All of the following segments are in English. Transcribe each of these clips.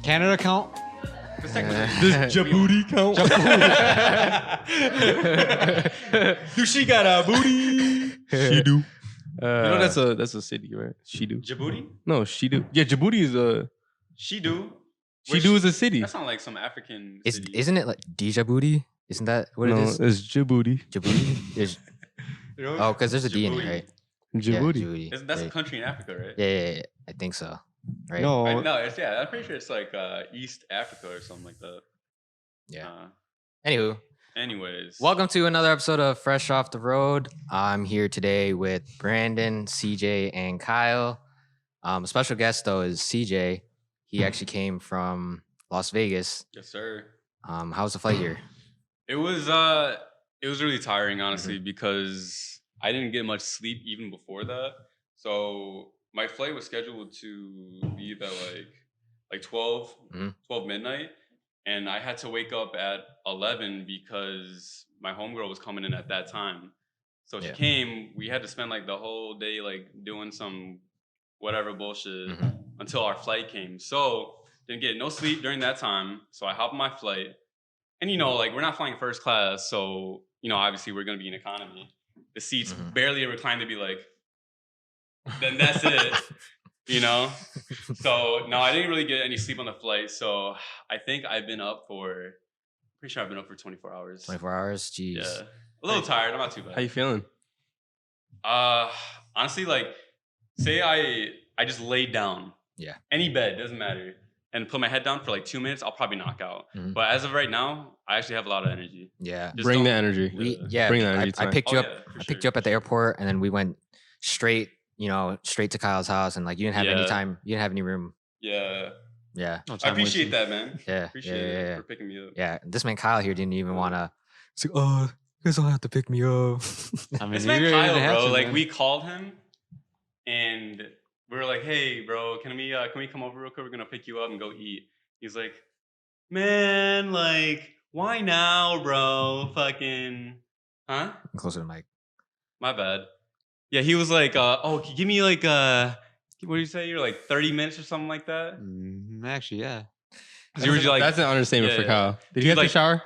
Canada count? Does Djibouti count? Dude, she got a booty. She do. That's a city, right? She do. Djibouti? No, she do. Yeah, Djibouti is a. She do. She do is a city. That sounds like some African city. Isn't it like Djibouti? Isn't that what it is? No, it's Djibouti. Djibouti? Oh, because there's a D in it, right? Djibouti. Yeah, That's a country in Africa, right? Yeah, I think so. Right? No. No, I'm pretty sure it's like East Africa or something like that. Yeah. Anywho. Anyways. Welcome to another episode of Fresh Off the Road. I'm here today with Brandon, CJ, and Kyle. A special guest, though, is CJ. He actually came from Las Vegas. Yes, sir. How was the flight here? It was really tiring, honestly, because I didn't get much sleep even before that. So my flight was scheduled to leave at like 12 midnight. And I had to wake up at 11 because my homegirl was coming in at that time. So she came, we had to spend like the whole day like doing some whatever bullshit until our flight came. So didn't get no sleep during that time. So I hopped on my flight. And like we're not flying first class. So, obviously we're going to be in economy. The seats barely reclined to be like, then that's it. So no, I didn't really get any sleep on the flight. So I think pretty sure I've been up for 24 hours. 24 hours? Jeez. Yeah. A little tired. I'm not too bad. How you feeling? Honestly, like say I just laid down. Yeah. Any bed, doesn't matter. And put my head down for like 2 minutes, I'll probably knock out. But as of right now, I actually have a lot of energy. Yeah. Bring the energy. Bring the energy. I picked you up. I picked you up at the airport, and then we went straight to Kyle's house, and like you didn't have any time. You didn't have any room. Yeah. Yeah. I appreciate that, man. Yeah. Appreciate it for picking me up. Yeah. This man Kyle here didn't even want to. He's like, oh, you guys don't have to pick me up. I mean, This man Kyle, bro. Like we called him, and we were like, "Hey, bro, can we come over real quick? We're gonna pick you up and go eat." He's like, "Man, like, why now, bro? Fucking, huh?" Closer to the mic. My bad. Yeah, he was like, "Oh, can you give me like what do you say? You're like 30 minutes or something like that." Actually, yeah. You were just like, that's an understatement for Kyle. Did you have to shower?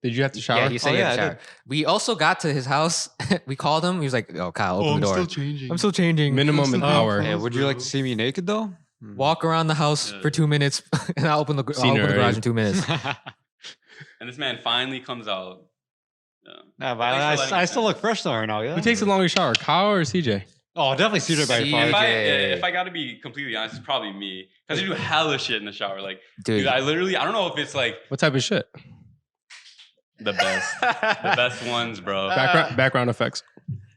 Did you have to shower? Yeah, he said he had to shower. We also got to his house. We called him. He was like, "Oh, Kyle, open the door." I'm still changing. Minimum an hour. Hey, would you like to see me naked though? Walk around the house for 2 minutes, and I'll open the garage in 2 minutes. And this man finally comes out. Nah, but I still look fresh though right now. Yeah. Who takes a longer shower, Kyle or CJ? Oh, definitely CJ by far. If I got to be completely honest, it's probably me because I do hella shit in the shower. Like, dude, I don't know if it's like what type of shit. The best ones, bro. Background effects.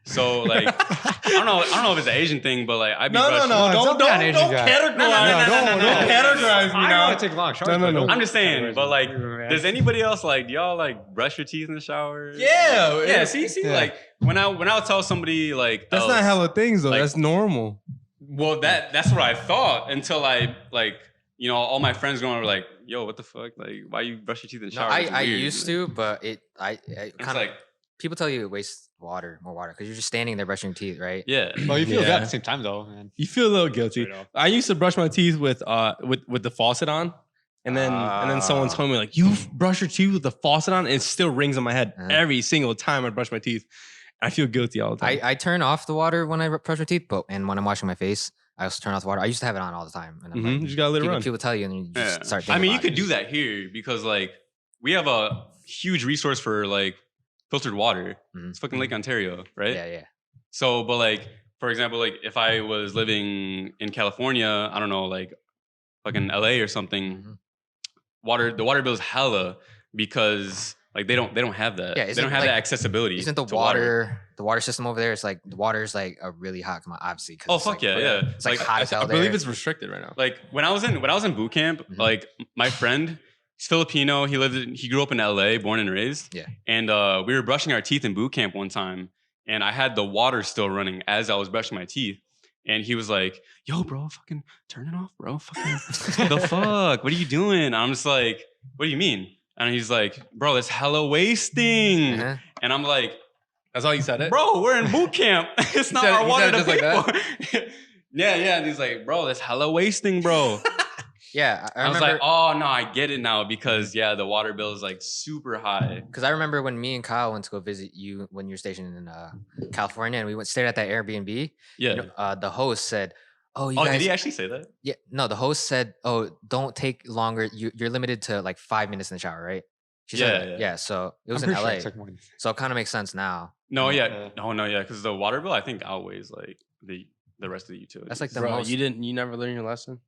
So like, I don't know if it's an Asian thing, but like, don't categorize. Don't categorize me now. I take long showers. No. I'm just saying, but like, does anybody else like? Do y'all like brush your teeth in the shower? Yeah. See, like when I would tell somebody like that's not hella things though. Like, that's normal. Well, that's what I thought until I like. All my friends going were like, "Yo, what the fuck? Like, why you brush your teeth in the shower?" I used to, but I kind of like people tell you it wastes more water because you're just standing there brushing your teeth, right? Yeah. Well, you feel good at the same time though, man. You feel a little guilty. I used to brush my teeth with the faucet on, and then someone told me like, "You brush your teeth with the faucet on," and it still rings on my head every single time I brush my teeth. I feel guilty all the time. I turn off the water when I brush my teeth, and when I'm washing my face, I also turn off the water. I used to have it on all the time. And I'm like, you just gotta let it run. People tell you, and then you just start thinking you could do that here because like we have a huge resource for like filtered water. It's fucking Lake Ontario, right? Yeah. So, but like for example, like if I was living in California, I don't know, like fucking LA or something, the water bill is hella because like they don't have that. Yeah, they don't have that accessibility. Isn't the water system over there? It's like the water is like a really hot commodity, obviously. Oh fuck like, yeah. It's like hot as hell there. I believe it's restricted right now. Like when I was in boot camp, like my friend, he's Filipino. He grew up in LA, born and raised. Yeah. And we were brushing our teeth in boot camp one time, and I had the water still running as I was brushing my teeth. And he was like, "Yo, bro, fucking turn it off, bro. Fucking the fuck? What are you doing?" And I'm just like, "What do you mean?" And he's like, "Bro, that's hella wasting." And I'm like, "That's all you said it? Bro, we're in boot camp. It's not our water to pay for." Yeah. And he's like, "Bro, that's hella wasting, bro." Yeah, I I was remember. like, oh no, I get it now because yeah, the water bill is like super high. Because I remember when me and Kyle went to go visit you when you were stationed in California, and we went stayed at that Airbnb. Yeah. The host said, "Oh, you Oh, guys." did he actually say that? Yeah, no. The host said, "Oh, don't take longer. You're limited to like 5 minutes in the shower, right?" She said that. Yeah. Yeah. So it was I'm in pretty sure LA. it took more than- So it kind of makes sense now. No, Yeah. yeah. No, yeah, because the water bill I think outweighs like the rest of the utilities. That's like the Bro, most. you never learned your lesson.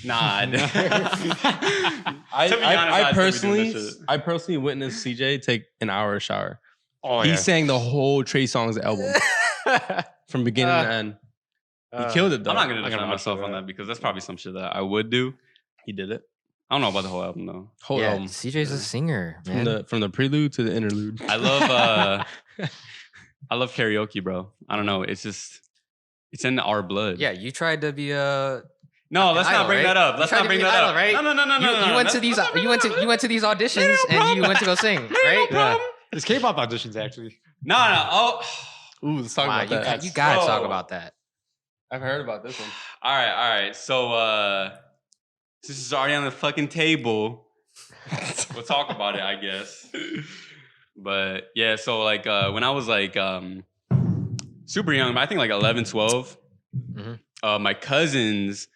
Nah. I To be honest, I personally witnessed CJ take an hour of shower. Oh, He yeah. sang the whole Trey Songz album from beginning to end. He killed it though. I'm not gonna I'm defend gonna myself mess on with that because that's probably some shit that I would do. He did it. I don't know about the whole album though. Whole Yeah, album. CJ's a singer, man. From the prelude to the interlude. I love karaoke, bro. I don't know. It's in our blood. Yeah, you tried to be a. No, let's idol, not bring right? that up. You Let's tried not to bring be an that idol, up. right? No. You went to these. You went to these auditions and you went to go sing, right? Yeah. It's K-pop auditions, actually. No. Oh, Ooh, let's talk Wow, about that. you gotta Bro. talk about that. I've heard about this one. all right. So since it's already on the fucking table, we'll talk about it, I guess. But yeah, so like when I was like super young, I think like 11, 12, my cousins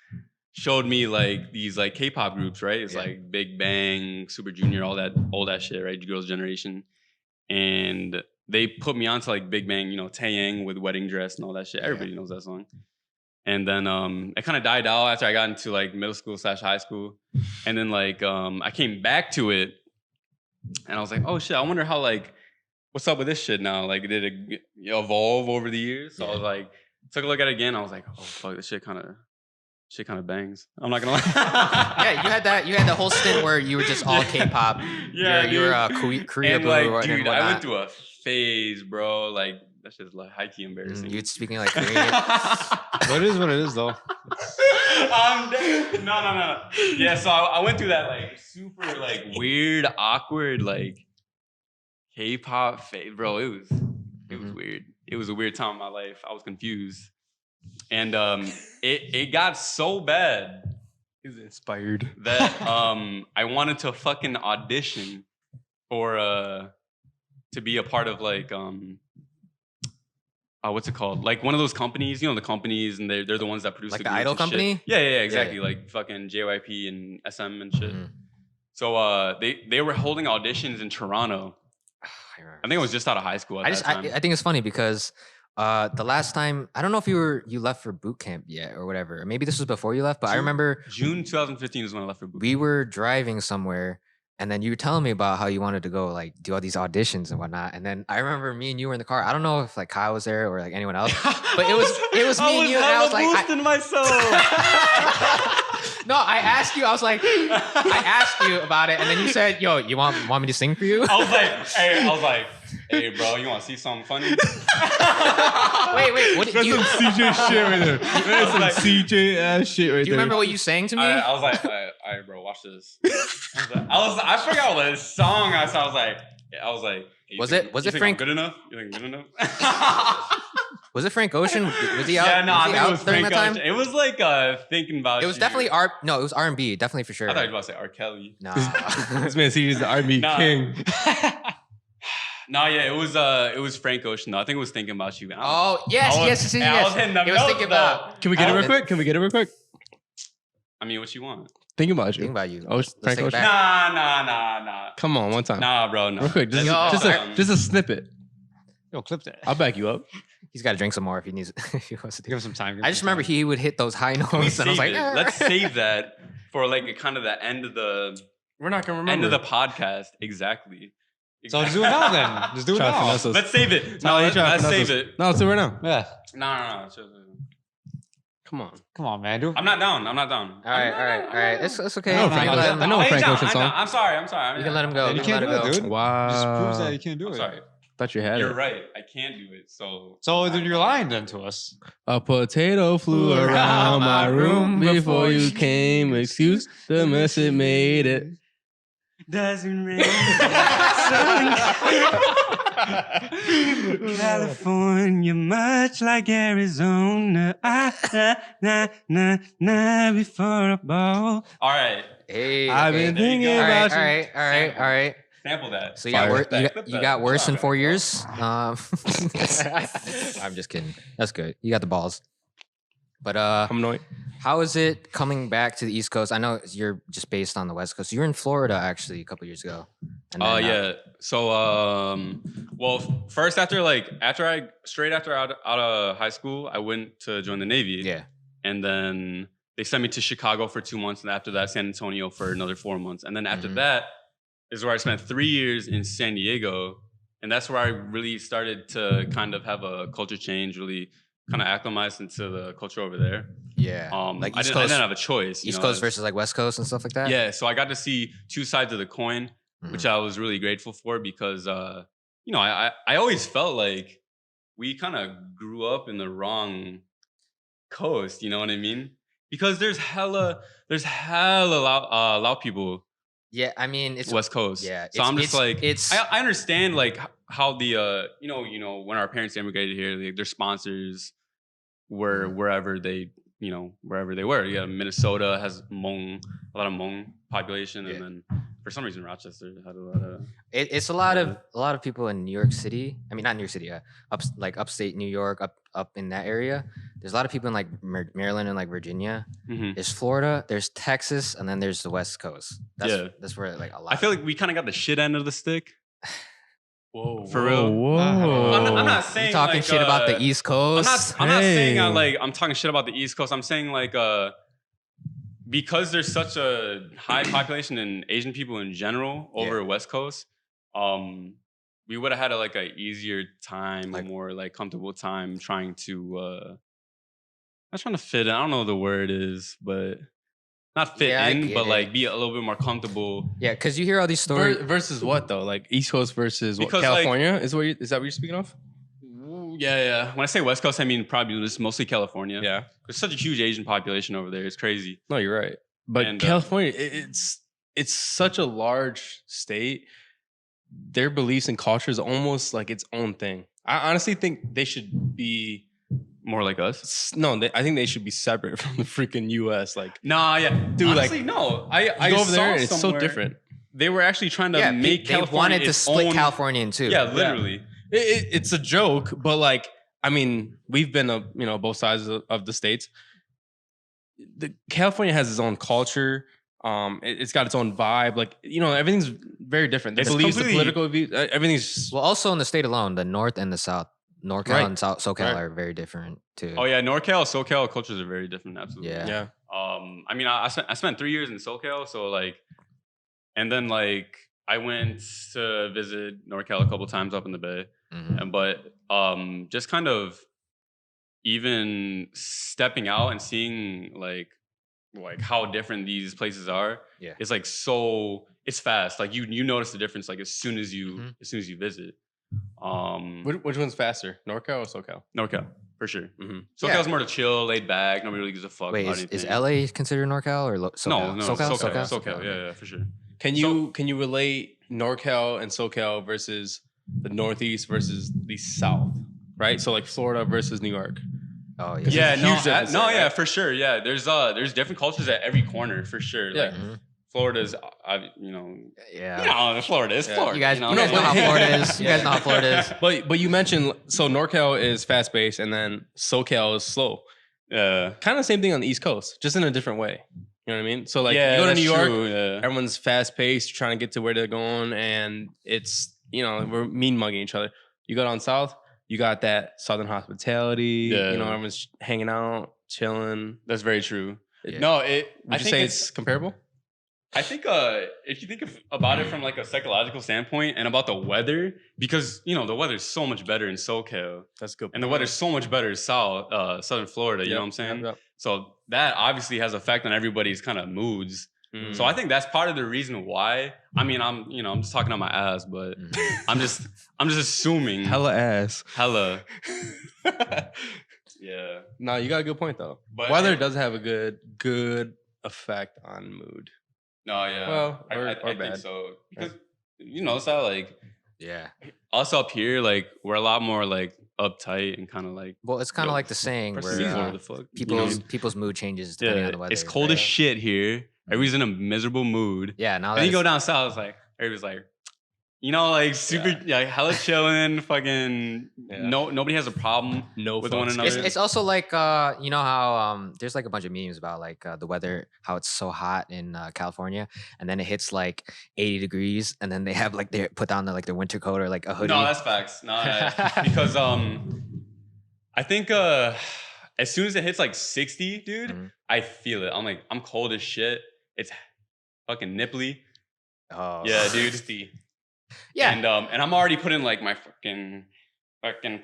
showed me like these like K-pop groups, right? It's like Big Bang, Super Junior, all that shit, right? Girls' Generation. And they put me onto like Big Bang, Taeyang with Wedding Dress and all that shit. Everybody knows that song. And then it kind of died out after I got into like middle school / high school. And then like I came back to it and I was like, oh shit, I wonder how like, what's up with this shit now? Like, did it evolve over the years? So I was like, took a look at it again. I was like, oh fuck, this shit kind of bangs. I'm not gonna lie. Yeah, you had that whole stint where you were just all K-pop. Yeah, you were a Korea and boo like, and dude, whatnot. I went through a phase, bro. Like that shit's like high key embarrassing. You speaking like Korean. But it is what it is, though. I'm dead. No. Yeah, so I went through that like super like weird, awkward like K-pop phase, bro. It was weird. It was a weird time in my life. I was confused, and it got so bad. He's inspired. That I wanted to fucking audition for to be a part of like what's it called? Like one of those companies, the companies, and they're the ones that produce Like the the groups idol and shit. company? Yeah, exactly. Like fucking JYP and SM and shit. So they were holding auditions in Toronto. I think it was just out of high school at that time. I think it's funny because the last time I don't know if you left for boot camp yet or whatever. Maybe this was before you left, but I remember June 2015 is when I left for boot camp. we were driving somewhere and then you were telling me about how you wanted to go like do all these auditions and whatnot. And then I remember me and you were in the car. I don't know if like Kyle was there or like anyone else, but it was me and you. And I was like, boosting myself. no, I asked you. I was like, I asked you about it, and then you said, "Yo, you want me to sing for you?" I was like, hey, bro, you want to see something funny? Wait, what did That's you? some CJ shit right there. That's some like- CJ ass shit right there. Do you remember what you sang to me? I was like, all right, bro, watch this. I forgot what song I saw. I was like, hey, Was you it think I'm Frank- good enough? You think I'm good enough? Was it Frank Ocean? Was he out? Yeah, no, was I he think out it was during Frank that time? Ocean. It was like thinking about. It was you. definitely No, it was R&B, definitely for sure. I thought you were about to say R. Kelly. Nah. This man CJ's the R&B Nah. king. No, yeah, it was Frank Ocean. though. I think it was thinking about you. Oh yes. I was hitting the It was notes, thinking about. Can we get it real quick? I mean, what you want? Think about Think you. about you. Oh, Let's Frank take it Ocean? back. Nah. Come on, one time. Nah, bro, no. Real quick, just Yo. just a snippet. Yo, clip that. I'll back you up. He's got to drink some more if he needs. If he wants to Give do. him some time. I just remember he would hit those high Let me notes, and I was save like, it. Let's save that for like kind of the end of the We're not gonna end of the podcast. Exactly. So just do it now then. Just do it Try to now. finesse us. Let's save it. No, you try to let's finesse save us. it. No, let's do it right now. Yeah. No. Come on. Come on, man. Do I'm not down. All right. It's okay. I know You Frank can let Ocean. him- I know a Frank Ocean I'm song. down. I'm sorry. You can let him go. You You can't can do let him it, go. dude. Wow. Just proves that you can't do I'm it. sorry. Thought you had You're it. right. I can't do it. So So then you're lying then to us. A potato flew around my room before you came. Excuse the mess it made it. Doesn't rain. California, much like Arizona. Before a ball. All right. Hey, I've okay. been thinking All right, about you. all right. Sample that. So Fire. you got worse in 4 years. I'm just kidding. That's good. You got the balls. But I'm annoyed. how is it coming back to the East Coast? I know you're just based on the West Coast. You were in Florida actually a couple years ago. And then, Yeah. So well, first after out of high school, I went to join the Navy. Yeah. And then they sent me to Chicago for 2 months, and after that, San Antonio for another 4 months. And then after that is where I spent 3 years in San Diego. And that's where I really started to kind of have a culture change, really kind of acclimate into the culture over there. Yeah. Like I didn't have a choice. East Coast versus like West Coast and stuff like that? Yeah. So I got to see two sides of the coin, which I was really grateful for because, I always felt like we kind of grew up in the wrong coast. You know what I mean? Because there's hella loud people. Yeah, I mean it's West Coast. Yeah, so I'm just like it's. I understand like how the when our parents immigrated here, like, their sponsors were wherever they were. Yeah, Minnesota has a lot of Hmong population, and then for some reason Rochester had a lot of. It's a lot of people in New York City. I mean, not New York City, upstate New York, up in that area. There's a lot of people in like Maryland and like Virginia. There's Florida, there's Texas, and then there's the West Coast. That's where like a lot. I feel like we kind of got the shit end of the stick. Whoa, for real. Whoa. I'm not saying you talking like, shit about the East Coast. I'm not saying I'm talking shit about the East Coast. I'm saying like because there's such a high population in Asian people in general over West Coast, we would have had a easier time, a more like comfortable time trying to not trying to fit in. I don't know what the word is, but not fit in, but like be a little bit more comfortable. Yeah, because you hear all these stories versus what though? Like East Coast versus what, Because, California? Is that what you're speaking of? Yeah. When I say West Coast, I mean probably just mostly California. Yeah. There's such a huge Asian population over there. It's crazy. No, you're right. But California, it's such a large state. Their beliefs and culture is almost like its own thing. I honestly think they should be more like us. No, I think they should be separate from the freaking U.S. Like, nah, yeah, dude, honestly, like, no. I go over saw there and it's so different. They were actually trying to make California. They wanted to split California in two. Yeah, literally. Yeah. It's a joke, but like, I mean, we've been both sides of the states. California has its own culture. It's got its own vibe. Like, everything's very different. The beliefs, the political views, everything's just... Well, also in the state alone, the North and the South, NorCal and SoCal are very different too. Oh yeah, NorCal, SoCal cultures are very different. Absolutely. Yeah. I mean, I spent 3 years in SoCal, so like, and then like I went to visit NorCal a couple times up in the Bay, but just kind of even stepping out and seeing like how different these places are. Yeah. It's like it's fast. Like you notice the difference like as soon as you visit. Which one's faster, NorCal or SoCal? NorCal, for sure. SoCal's more to chill, laid back. Nobody really gives a fuck. Wait, about anything. is LA considered NorCal or SoCal? No, SoCal. Yeah, for sure. Can you relate NorCal and SoCal versus the Northeast versus the South? Right, so like Florida versus New York. Oh yeah, for sure. Yeah, there's different cultures at every corner for sure. Yeah. Like, Florida's, Florida is Florida. You guys know how Florida is. You guys know how Florida is. But you mentioned, so NorCal is fast paced and then SoCal is slow. Kind of the same thing on the East Coast, just in a different way. You know what I mean? So like, you go to New York, everyone's fast paced, trying to get to where they're going, and it's we're mean mugging each other. You go down south, you got that Southern hospitality. Yeah. Everyone's hanging out, chilling. That's very true. Yeah. No, Would you say it's comparable? I think if you think about it from like a psychological standpoint and about the weather, because the weather's so much better in SoCal. That's good. And the weather's so much better in Southern Florida. You know what I'm saying? Yep. So that obviously has effect on everybody's kind of moods. So I think that's part of the reason why. I mean, I'm just talking on my ass, but I'm just assuming. Hella ass. Hella. Yeah. No, you got a good point though. But weather does have a good effect on mood. No, yeah. Well, I bad. think so because it's how like Yeah. us up here, like we're a lot more like uptight and kind of like. Well, it's kind of Yo, like the saying press where season, what the fuck? people's mood changes depending on the weather. It's cold as right? shit here. Everybody's in a miserable mood. Yeah. Now Then that you go down south, it's like everybody's like, like super, like hella chilling. Fucking nobody has a problem with one another. it's also like you know how there's like a bunch of memes about like the weather, how it's so hot in California, and then it hits like 80 degrees, and then they have like they put down their winter coat or like a hoodie. No, that's facts. No, because I think as soon as it hits like 60, dude, I feel it. I'm like, I'm cold as shit. It's fucking nipply. Oh yeah, dude. Yeah, and I'm already putting like my fucking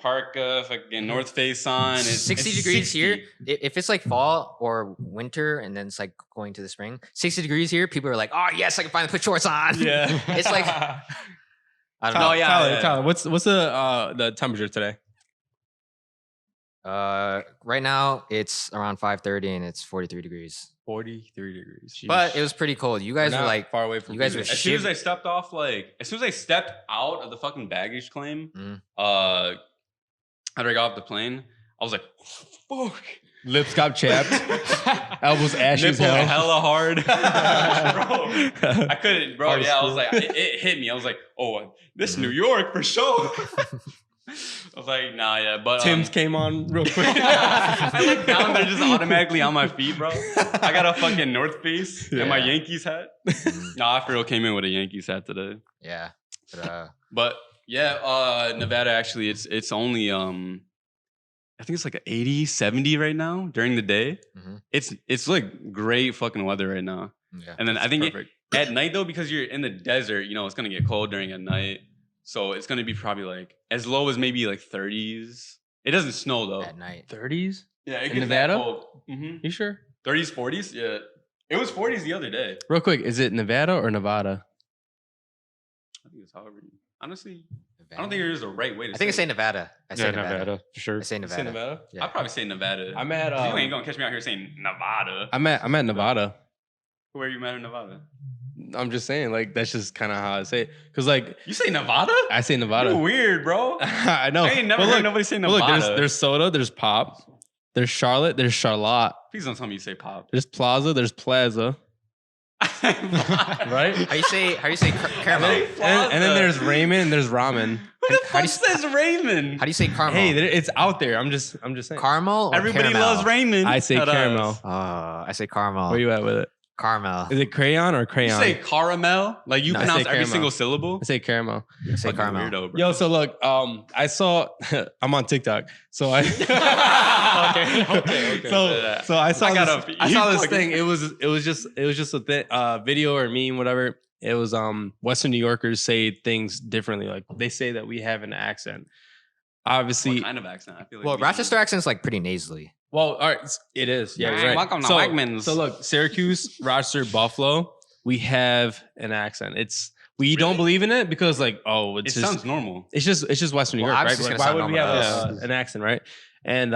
parka, fucking North Face on. It's 60 degrees 60. Here. If it's like fall or winter, and then it's like going to the spring, 60 degrees here, people are like, "Oh yes, I can finally put shorts on." Yeah, it's like I don't know. Tyler, what's the temperature today? Right now it's around 5:30 and it's 43 degrees. 43 degrees. Jeez. But it was pretty cold. You guys were like far away from. You guys were. As soon as I stepped off, as soon as I stepped out of the fucking baggage claim, after I got off the plane, I was like, "Fuck." Lips got chapped. Elbows ashy as hell. Hella hard. Bro, I couldn't, bro. Yeah, I was like, it hit me. I was like, "Oh, this New York for sure." I was like, nah, yeah, but Tim's came on real quick. I look down, they're just automatically on my feet, bro. I got a fucking North Face and my Yankees hat. Nah, I for real came in with a Yankees hat today. Yeah, but yeah, Nevada actually, it's only I think it's like 80, 70 right now during the day. It's like great fucking weather right now. Yeah, and then I think at night though, because you're in the desert, it's gonna get cold during at night. So it's gonna be probably like as low as maybe like 30s. It doesn't snow though. At night. 30s? Yeah, it in Nevada? You sure? 30s, 40s? Yeah. It was 40s the other day. Real quick, is it Nevada or Nevada? I think it's however. Honestly, Nevada? I don't think there's a right way to say it. I think I say Nevada. I say Nevada for sure. I say Nevada. Yeah. I'd probably say Nevada. I'm at you ain't gonna catch me out here saying Nevada. I'm at Nevada. Where are you at in Nevada? I'm just saying, like, that's just kind of how I say it. Because, like... You say Nevada? I say Nevada. You're weird, bro. I know. I ain't never heard nobody say Nevada. Look, there's Soda, there's Pop, there's Charlotte, there's Charlotte. Please don't tell me you say Pop. There's Plaza, there's Plaza. Right? How you say caramel? And then there's Raymond and there's Ramen. Who the fuck says Raymond? How do you say caramel? Hey, it's out there. I'm just saying. Caramel or Everybody caramel? loves Raymond. I say caramel. I say caramel. Where you at with it? Caramel. Is it crayon or crayon? You say caramel? Like you pronounce every single syllable? I say caramel. I say caramel. Weirdo, bro. Yo, so look, I saw I'm on TikTok. So I okay. So I saw this thing. It was just a video or meme, whatever. It was Western New Yorkers say things differently. Like they say that we have an accent. Obviously, what kind of accent? I feel like Rochester accent's like pretty nasally. Well, all right, it is. Yeah, you're right. Welcome to Wegmans. So look, Syracuse, Rochester, Buffalo, we have an accent. We don't believe in it because it sounds normal. It's just Western New York, right? Like, why would we have an accent, right? And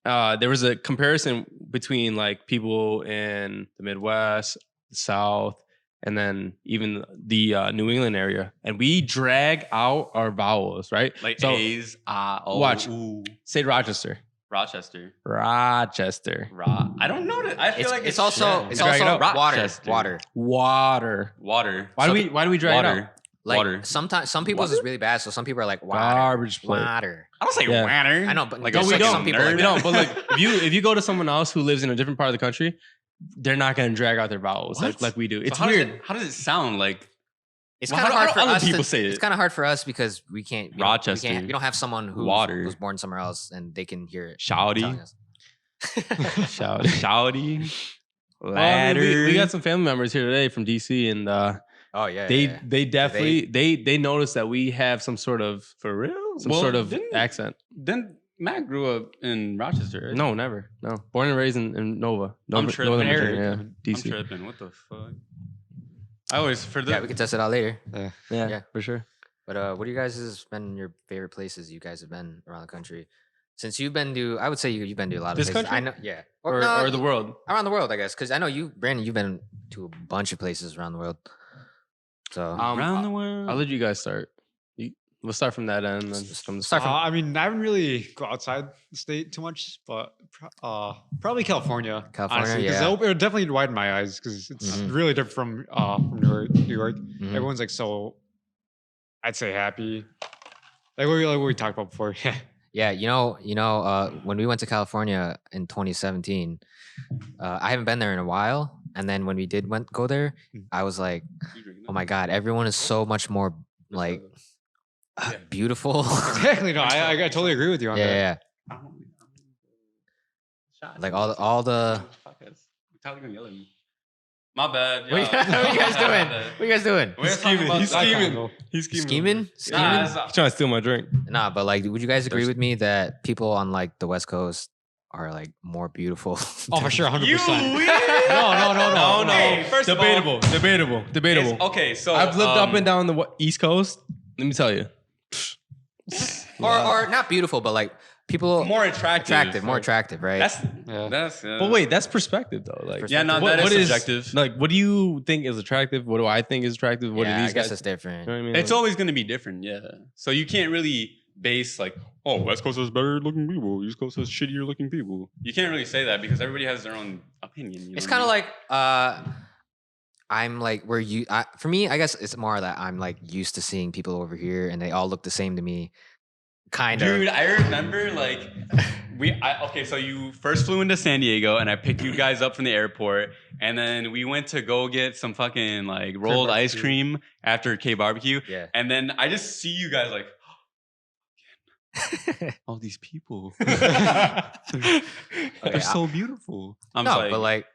there was a comparison between like people in the Midwest, the South, and then even the New England area, and we drag out our vowels, right? Like so, A's, O, watch. Ooh. Say Rochester. Rochester. I don't know that. I feel like it's also water. Why do we drag it out? Like water. Sometimes some people's is really bad, so some people are like water. Garbage plate. Water. I don't say water. I know, but like we don't. Some people we don't. But like if you go to someone else who lives in a different part of the country, they're not going to drag out their vowels like we do. It's weird. How does it sound like? It's kind of hard for us. People say it. It's kind of hard for us because we can't. Rochester. We don't have someone who's born somewhere else and they can hear it. Shouty. Shouty. Ladder. We got some family members here today from DC, and they definitely noticed that we have some sort of accent. Then Matt grew up in Rochester. Right? No, never. No, born and raised in Nova. I'm tripping. DC. I'm tripping. What the fuck? We can test it out later. Yeah, for sure. But what do you guys has been your favorite places you guys have been around the country? Since you've been to, I would say you've been to a lot of This places. country? I know, yeah, or, no, or the world. around the world, I guess. Because I know you, Brandon, you've been to a bunch of places around the world. So Around the world. I'll let you guys start. We'll start from that end. Then from the start from- I mean, I haven't really go outside the state too much, but probably California. California, honestly, 'cause yeah. it'll definitely widen my eyes because it's Mhm. really different from New York. Mhm. Everyone's like so, I'd say happy. Like what we talked about before. Yeah, when we went to California in 2017, I haven't been there in a while. And then when we did go there, I was like, oh my God, everyone is so much more like beautiful. Exactly. No, I totally agree with you on that. yeah. Like all the Tyler gonna yell at me. My bad. what are you guys doing? What are you guys doing? We're talking about He's that scheming. combo. He's scheming. Scheming? Nah, He's trying to steal my drink. Nah, but like, would you guys agree with me that people on like the West Coast are like more beautiful? Oh, for sure, 100%. You No. Hey, first of all, Debatable. okay, so I've lived up and down the East Coast. Let me tell you. or not beautiful, but like people more attractive. more attractive, right? That's. But wait, that's perspective though. Like, Yeah, no, what that is is subjective. Like, what do you think is attractive? What do I think is attractive? What do yeah, these I guess guys? it's different. You know what I mean? It's always going to be different, yeah. So you can't really base like, oh, West Coast has better looking people, East Coast has shittier looking people. You can't really say that because everybody has their own opinion. You know It's what I kind of mean? like I'm like for me, I guess it's more that I'm like used to seeing people over here and they all look the same to me. Kind of. Dude, I remember like okay, so you first flew into San Diego and I picked you guys up from the airport and then we went to go get some fucking like rolled ice cream after K barbecue. Yeah. And then I just see you guys like all these people. Okay, They're so beautiful. I'm no, just like, but like,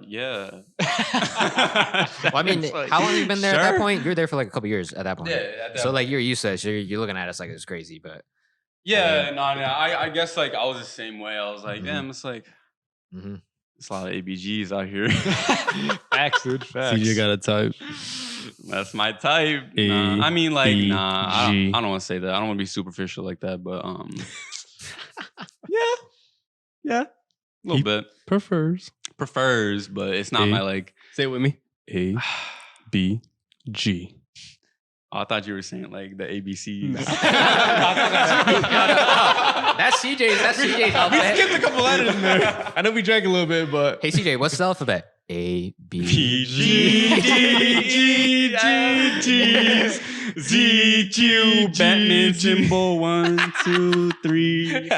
yeah. well, I mean, how long have you been there at that point? You're there for like a couple years at that point. Yeah, at that So like point. you're used to it. So you're looking at us like it's crazy, but Yeah, no. I guess like I was the same way. I was like, damn, it's like Mhm. it's a lot of ABGs out here. Facts, dude. Facts. CJ got a type. That's my type. Nah, I mean, like, I ABG. don't want to say that. I don't want to be superficial like that, but yeah, a little He- bit Prefers. but it's not A- my like. Say it with me. A B G. I thought you were saying like the ABCs. That's CJ's. That's CJ's alphabet. Skipped a couple letters in there. I know we drank a little bit, but Hey CJ, what's the alphabet? A B P G D E F G's Z Q Batman symbol 1 2 3.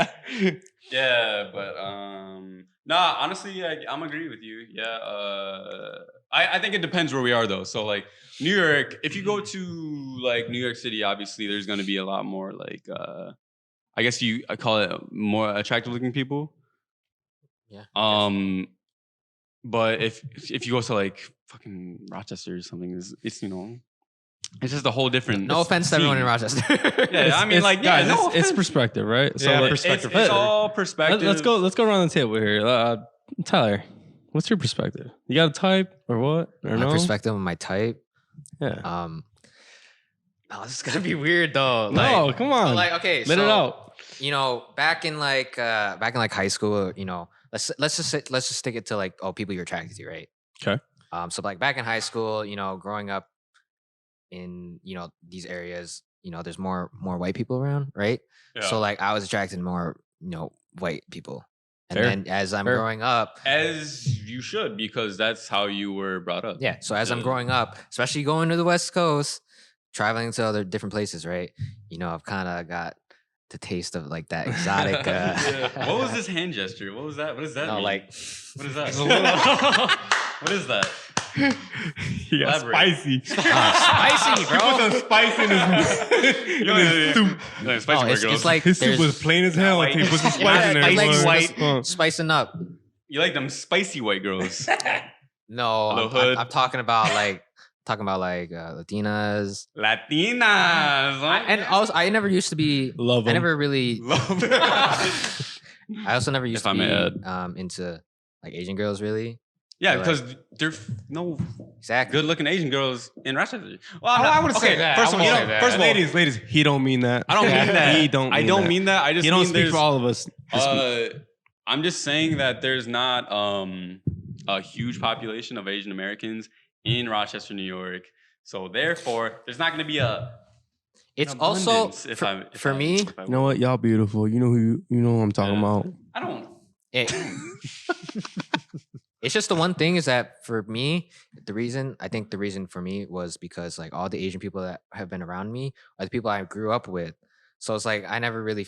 Yeah, but nah. Honestly, I'm agree with you. Yeah, I think it depends where we are though. So like New York, if you go to like New York City, obviously there's gonna be a lot more like I guess I call it more attractive looking people. Yeah. But if you go to like fucking Rochester or something, it's it's just a whole different. No offense to everyone in scene. Rochester. Yeah, I mean, like, guys, no it's offense. perspective, right? Yeah, like, perspective. It's all perspective. let's go around the table here. Tyler, what's your perspective? You got a type or what? Or My no? perspective on my type. Yeah. No, this is gonna be weird though. No, Like, come on. so, like okay, Let so, it out. Back in high school, let's just stick it to like people you're attracted to, right? Okay. So like back in high school, growing up in these areas, there's more white people around, right? Yeah. So like I was attracted to more white people, and Fair. then as I'm Fair. growing up, As you should, because that's how you were brought up. yeah. So as I'm Yeah. growing up, especially going to the West Coast, traveling to other different places, right? I've kind of got the taste of like that exotic. Yeah. What was this hand gesture? What was that? What does that No, mean? like What is that? What is that? He got Elaborate. spicy. spicy, bro. He put some spice in his soup. No, spicy No, white it's girls. like His soup there's- was plain as hell. White. He put some spice Yeah, in there. I like It's spice. Spicing up. You like them spicy white girls. No, Hello, I'm hood. talking about like Latinas. Latinas. Huh? And also, I never used to be. Love I 'em. never really. Love. I also never used If to I be may add. into like Asian girls really. Yeah, But, because there's no exactly. good-looking Asian girls in Rochester. Well, I wouldn't say that. First I of all, wouldn't say that. first of all, ladies, he don't mean that. I don't mean that. He don't. I don't mean that. I just He don't mean speak there's. for all of us. I'm just saying that there's not a huge population of Asian Americans in Rochester, New York. So therefore, there's not going to be It's an also abundance, if me. if I You know will. what? Y'all beautiful. You know who I'm talking Yeah. about. I don't. It, it's just the one thing is that for me, the reason for me was because like all the Asian people that have been around me are the people I grew up with. So it's like I never really,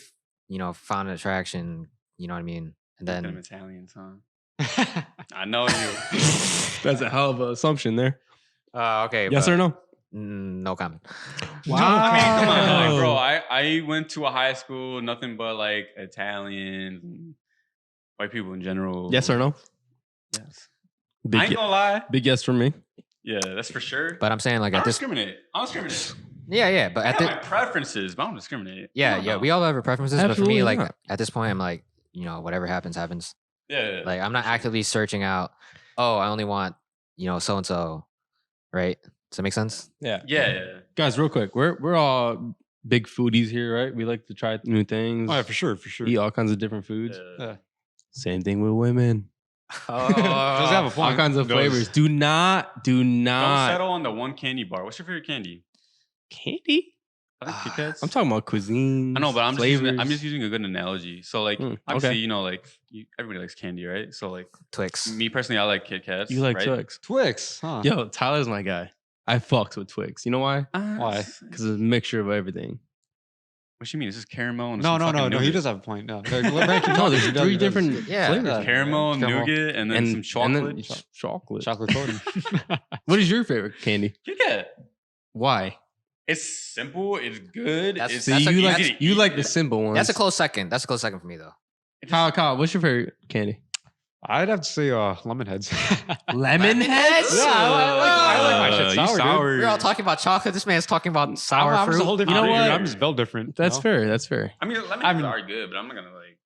found an attraction. You know what I mean? And Them then Italians, huh? I know you. That's a hell of an assumption there. okay. Yes or no? No comment. Wow. I mean, come on, like, bro. I went to a high school, nothing but like Italians, and white people in general. Yes or no? Yes. I Big, ain't gonna lie. big yes from me. Yeah, that's for sure. But I'm saying like I at don't this, discriminate. I don't discriminate. yeah. But I at have the, my preferences, but I don't discriminate. yeah. We all have our preferences. But for Absolutely me, like not. at this point, I'm like, whatever happens, happens. Yeah. Like I'm not actively searching out. Oh, I only want so and so, right? Does that make sense? Yeah. Yeah. Guys, real quick, we're all big foodies here, right? We like to try new things. Oh, yeah, for sure. Eat all kinds of different foods. Yeah. Same thing with women. Does have a point. All kinds of Does. flavors. Do not Don't settle on the one candy bar. What's your favorite candy? candy. I think Kit Kats. I'm talking about cuisine. I know, but I'm flavors. just using a good analogy. So like, obviously, like everybody likes candy, right? So like, Twix. me personally, I like Kit Kats. You like right? Twix? Twix, huh? Yo, Tyler's my guy. I fucks with Twix. You know why? Why? Because it's a mixture of everything. What you mean? Is this caramel? And No. some fucking He nougat? does have a point. No, No, there's three different Yeah. flavors. Caramel, Caramel. nougat, and then some chocolate. chocolate. chocolate coating. What is your favorite candy? Kit Kat. Why? It's simple. It's good. That's- It's So that's a- you easy like to you eat. like the simple ones. That's a close second. That's a close second for me though. Kyle, what's your favorite candy? I'd have to say lemon heads. Lemon heads? Yeah, I like my shit you sour, dude. We're all talking about chocolate. This man's talking about sour I'm just a fruit. whole different. You know what? I'm just built different. That's fair. That's fair. I mean, lemon I'm- are good, but I'm not gonna like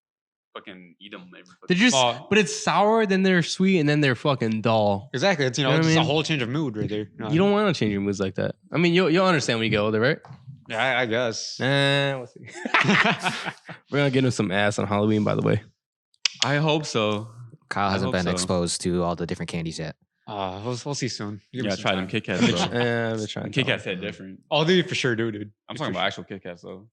fucking eat them. They're just, Oh. but it's sour, then they're sweet, and then they're fucking dull. Exactly. It's You know what I it's mean? a whole change of mood right there. You don't want to change your moods like that. I mean, you'll understand when you get older, right? Yeah, I guess. We'll see. We're gonna get him some ass on Halloween, by the way. I hope so. Kyle I hasn't hope been so. exposed to all the different candies yet. We'll see soon. Give me Yeah, some try them time. Kit Kats, bro. We're trying. Kit Kats hit different. Oh, they for sure do, dude. I'm talking about actual Kit Kats though.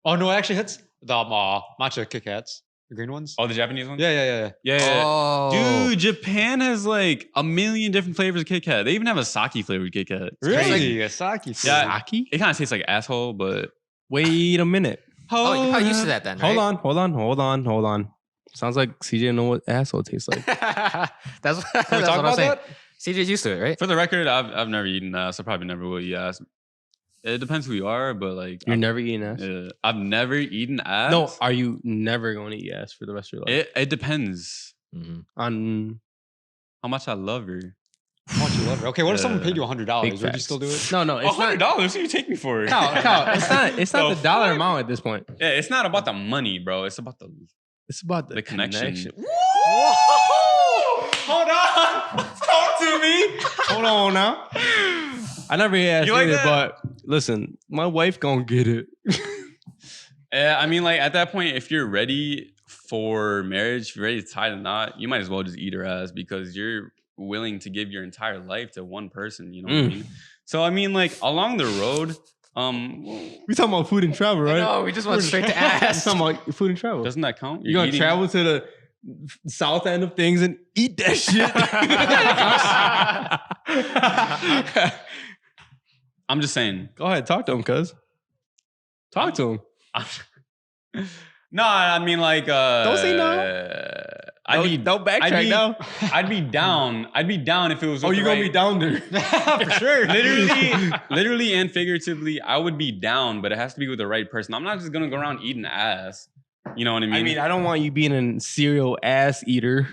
Oh no, it actually hits the matcha Kit Kats, the green ones. Oh, the Japanese ones? Yeah. Yeah. Oh, Dude, Japan has like a million different flavors of Kit Kat. They even have a sake flavored Kit Kat. It's crazy. Really? A sake. Yeah. Sake? It kind of tastes like asshole, but Wait a minute. Oh, you're probably used to that then. Hold right? on. Sounds like CJ know what asshole tastes like. that's what, Can we that's talk what I'm about saying. that? CJ's used to it, right? for the record, I've never eaten ass. I probably never will eat ass. It depends who you are, but like You're never eating ass. I've never eaten ass. No, are you never going to eat ass for the rest of your life? it depends Mhm. On how much I love her. How much you love her? Okay, what if someone Yeah. paid you $100? Big Would you facts. still do it? no, it's not. $100. What do you take me for? Kyle, it's not The the dollar fuck? amount at this point. Yeah, it's not about the money, bro. It's about the It's about the connection. Hold on. Talk to me. Hold on now. I never asked You like either, that? but listen, my wife gonna get it. I mean, like at that point, if you're ready for marriage, if you're ready to tie the knot, you might as well just eat her ass because you're willing to give your entire life to one person. You know what I mean? So I mean, like along the road, We talking about food and travel, right? No, we just went straight to We ass. talking about food and travel. doesn't that count? You're gonna eating- travel to the south end of things and eat that shit. I'm just saying. Go ahead, talk to him, cuz. Talk to him. No, I mean like. Don't say no. Don't backtrack now. I'd be down. I'd be down if it was. Oh, with you're the gonna be right- down there. For sure. literally and figuratively, I would be down, but it has to be with the right person. I'm not just gonna go around eating ass. You know what I mean? I mean, I don't want you being a serial ass eater.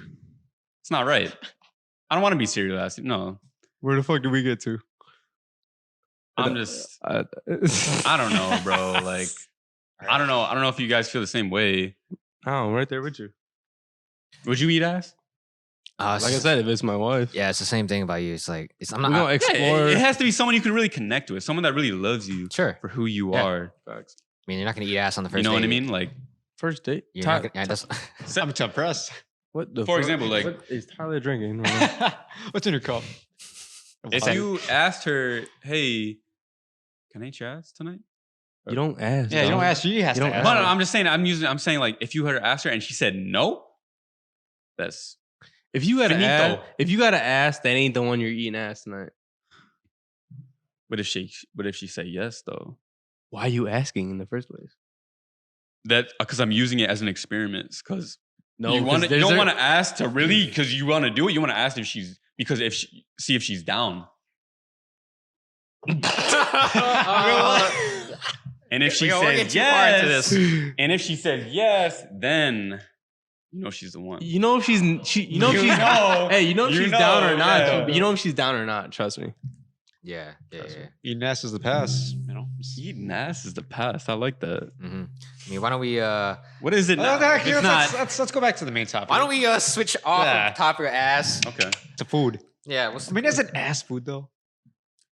it's not right. I don't want to be serial ass. No, Where the fuck did we get to? I'm just. I I don't know, bro. Like, I don't know. I don't know if you guys feel the same way. I'm right there with you. Would you eat ass? Like Like I said, if it's my wife, yeah, it's the same thing about you. It's like I'm we're not. gonna Yeah, explore. it has to be someone you can really connect with, someone that really loves you Sure. for who you Yeah. are. I mean, you're not gonna eat ass on the first. You know what I date. mean? Like, First date. You're not gonna. Yeah, that's, I'm too impressed. What the? For fuck? example, like- what is Tyler drinking? Right now? What's in your cup? if Water. you asked her, "Hey, can I eat your ass tonight?" You don't ask. Yeah, you don't dog. ask. She has You to don't ask. No, no, I'm just saying. I'm saying like if you had asked her and she said no, that's If you gotta Finito. ask, if you gotta ask, that ain't the one you're eating ass tonight. What if she said yes though? Why are you asking in the first place? That because I'm using it as an experiment. Because No, you 'cause you there's don't a- want to ask to really because you want to do it. You want to ask if she's see if she's down. And if she We're getting says too far into yes, this. and if she says yes, then you know she's the one. You know if she's you know if You she's know. hey, you know if You she's down or know, not. yeah. Though. You know if she's down or not. Trust me. yeah. Eating ass is the pass. You know. Eating ass is the past. I like that. Mm-hmm. I mean, why don't we? What is it now? If it's not Let's go back to the main topic. Why don't we switch off Yeah. of the topic of ass? okay. to food? Yeah. I mean, is it ass food though?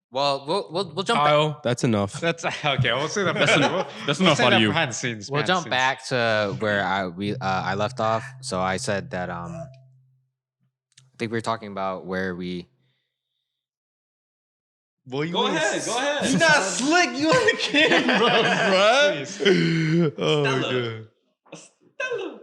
Well, we'll jump. Back. Kyle, that's enough. That's okay. We'll say that. That's we'll enough say out that of you. behind the scenes. We'll behind the jump scenes. back to where I left off. So I said that I think we were talking about where we. Well, Go ahead. Go ahead. You're not slick. You on the camera, bro. Oh my god.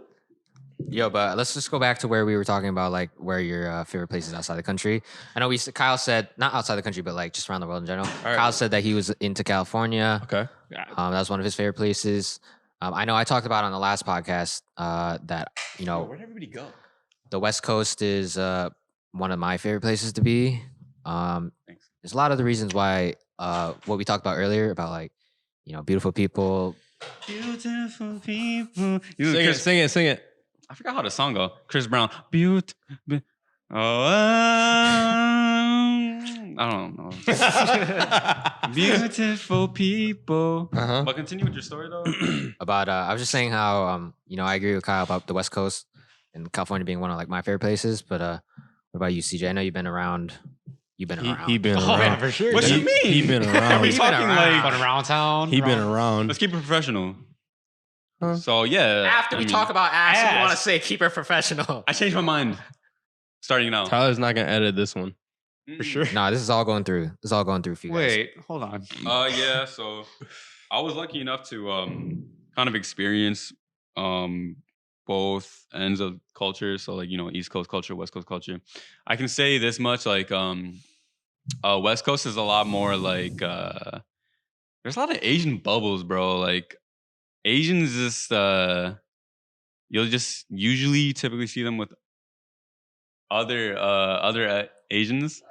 Yo, but let's just go back to where we were talking about, like where your favorite places outside the country. I know Kyle said not outside the country, but like just around the world in general. right. Kyle said that he was into California. Okay. That was one of his favorite places. I know I talked about on the last podcast that Where'd everybody go? the West Coast is one of my favorite places to be. Thanks. There's a lot of the reasons why what we talked about earlier about like beautiful people. Beautiful people. Sing it. I forgot how the song go. Chris Brown. I don't know. Beautiful people. Uh-huh. But continue with your story though. About I was just saying how I agree with Kyle about the West Coast and California being one of like my favorite places. But what about you, CJ? I know you've been around. You've been around. He been Oh around. yeah, for sure. What you dude. mean? He been around. We He's talking been around. like Been around town. He been around. let's keep it professional. Huh? So yeah. After I we mean, talk about ass, you want to ass. say keep it professional. I changed my mind. Starting now. Tyler's not gonna edit this one. Mm. For sure. No, this is all going through. This is all going through for you guys. Wait, hold on. Yeah, so I was lucky enough to kind of experience both ends of culture. So like, East Coast culture, West Coast culture. I can say this much, like West Coast is a lot more like there's a lot of Asian bubbles, bro. Like Asians just you'll just usually typically see them with other Asians.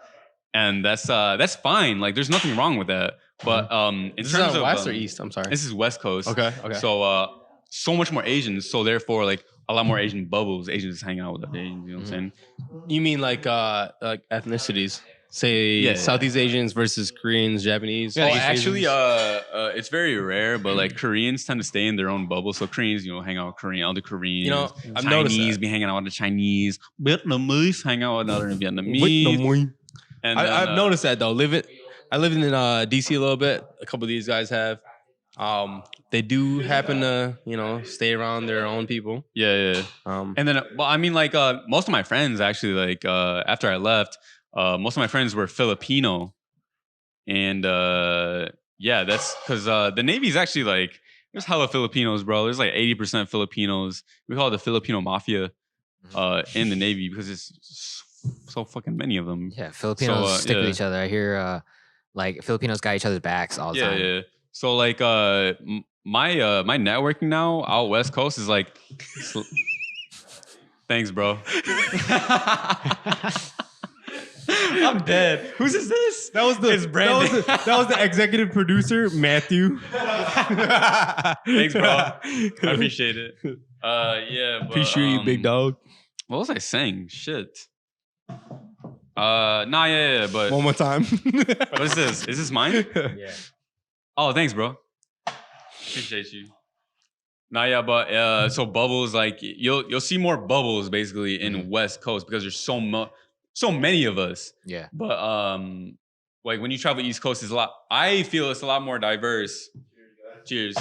And that's fine. Like, there's nothing wrong with that. But in This is terms on of West or East? I'm sorry. this is West Coast. Okay. So much more Asians. So therefore, like a lot more Asian bubbles. Asians hanging out with other Asians. You know what I'm saying? You mean like ethnicities? Say Yeah. Southeast Asians versus Koreans, Japanese. Well, East actually, Asians? it's very rare. But like Koreans tend to stay in their own bubble. So Koreans, hang out with other Koreans. I've noticed Chinese that. be hanging out with the Chinese. Vietnamese hang out with other Vietnamese. And then, I've noticed that though. I lived in DC a little bit. A couple of these guys have. They do happen to stay around their own people. Yeah. And then, well, I mean, like most of my friends actually, like after I left, most of my friends were Filipino, and yeah, that's because the Navy is actually like there's hella Filipinos, bro. There's like 80% Filipinos. We call it the Filipino mafia in the Navy because it's so fucking many of them. Yeah, Filipinos stick with each other. I hear like Filipinos got each other's backs all the time. Yeah. So like my networking now out West Coast is like thanks, bro. I'm dead. Whose is this? That was the It's Brandon. That was the executive producer, Matthew. Thanks, bro. I appreciate it. Yeah. But, Appreciate you, big dog. What was I saying? Shit. Nah, yeah. But One more time. what is this? Is this mine? Yeah. Oh, thanks, bro. Appreciate you. Nah, yeah, but so bubbles, like you'll see more bubbles basically in West Coast because there's so many of us. Yeah. But like when you travel East Coast, is a lot. I feel it's a lot more diverse. Cheers.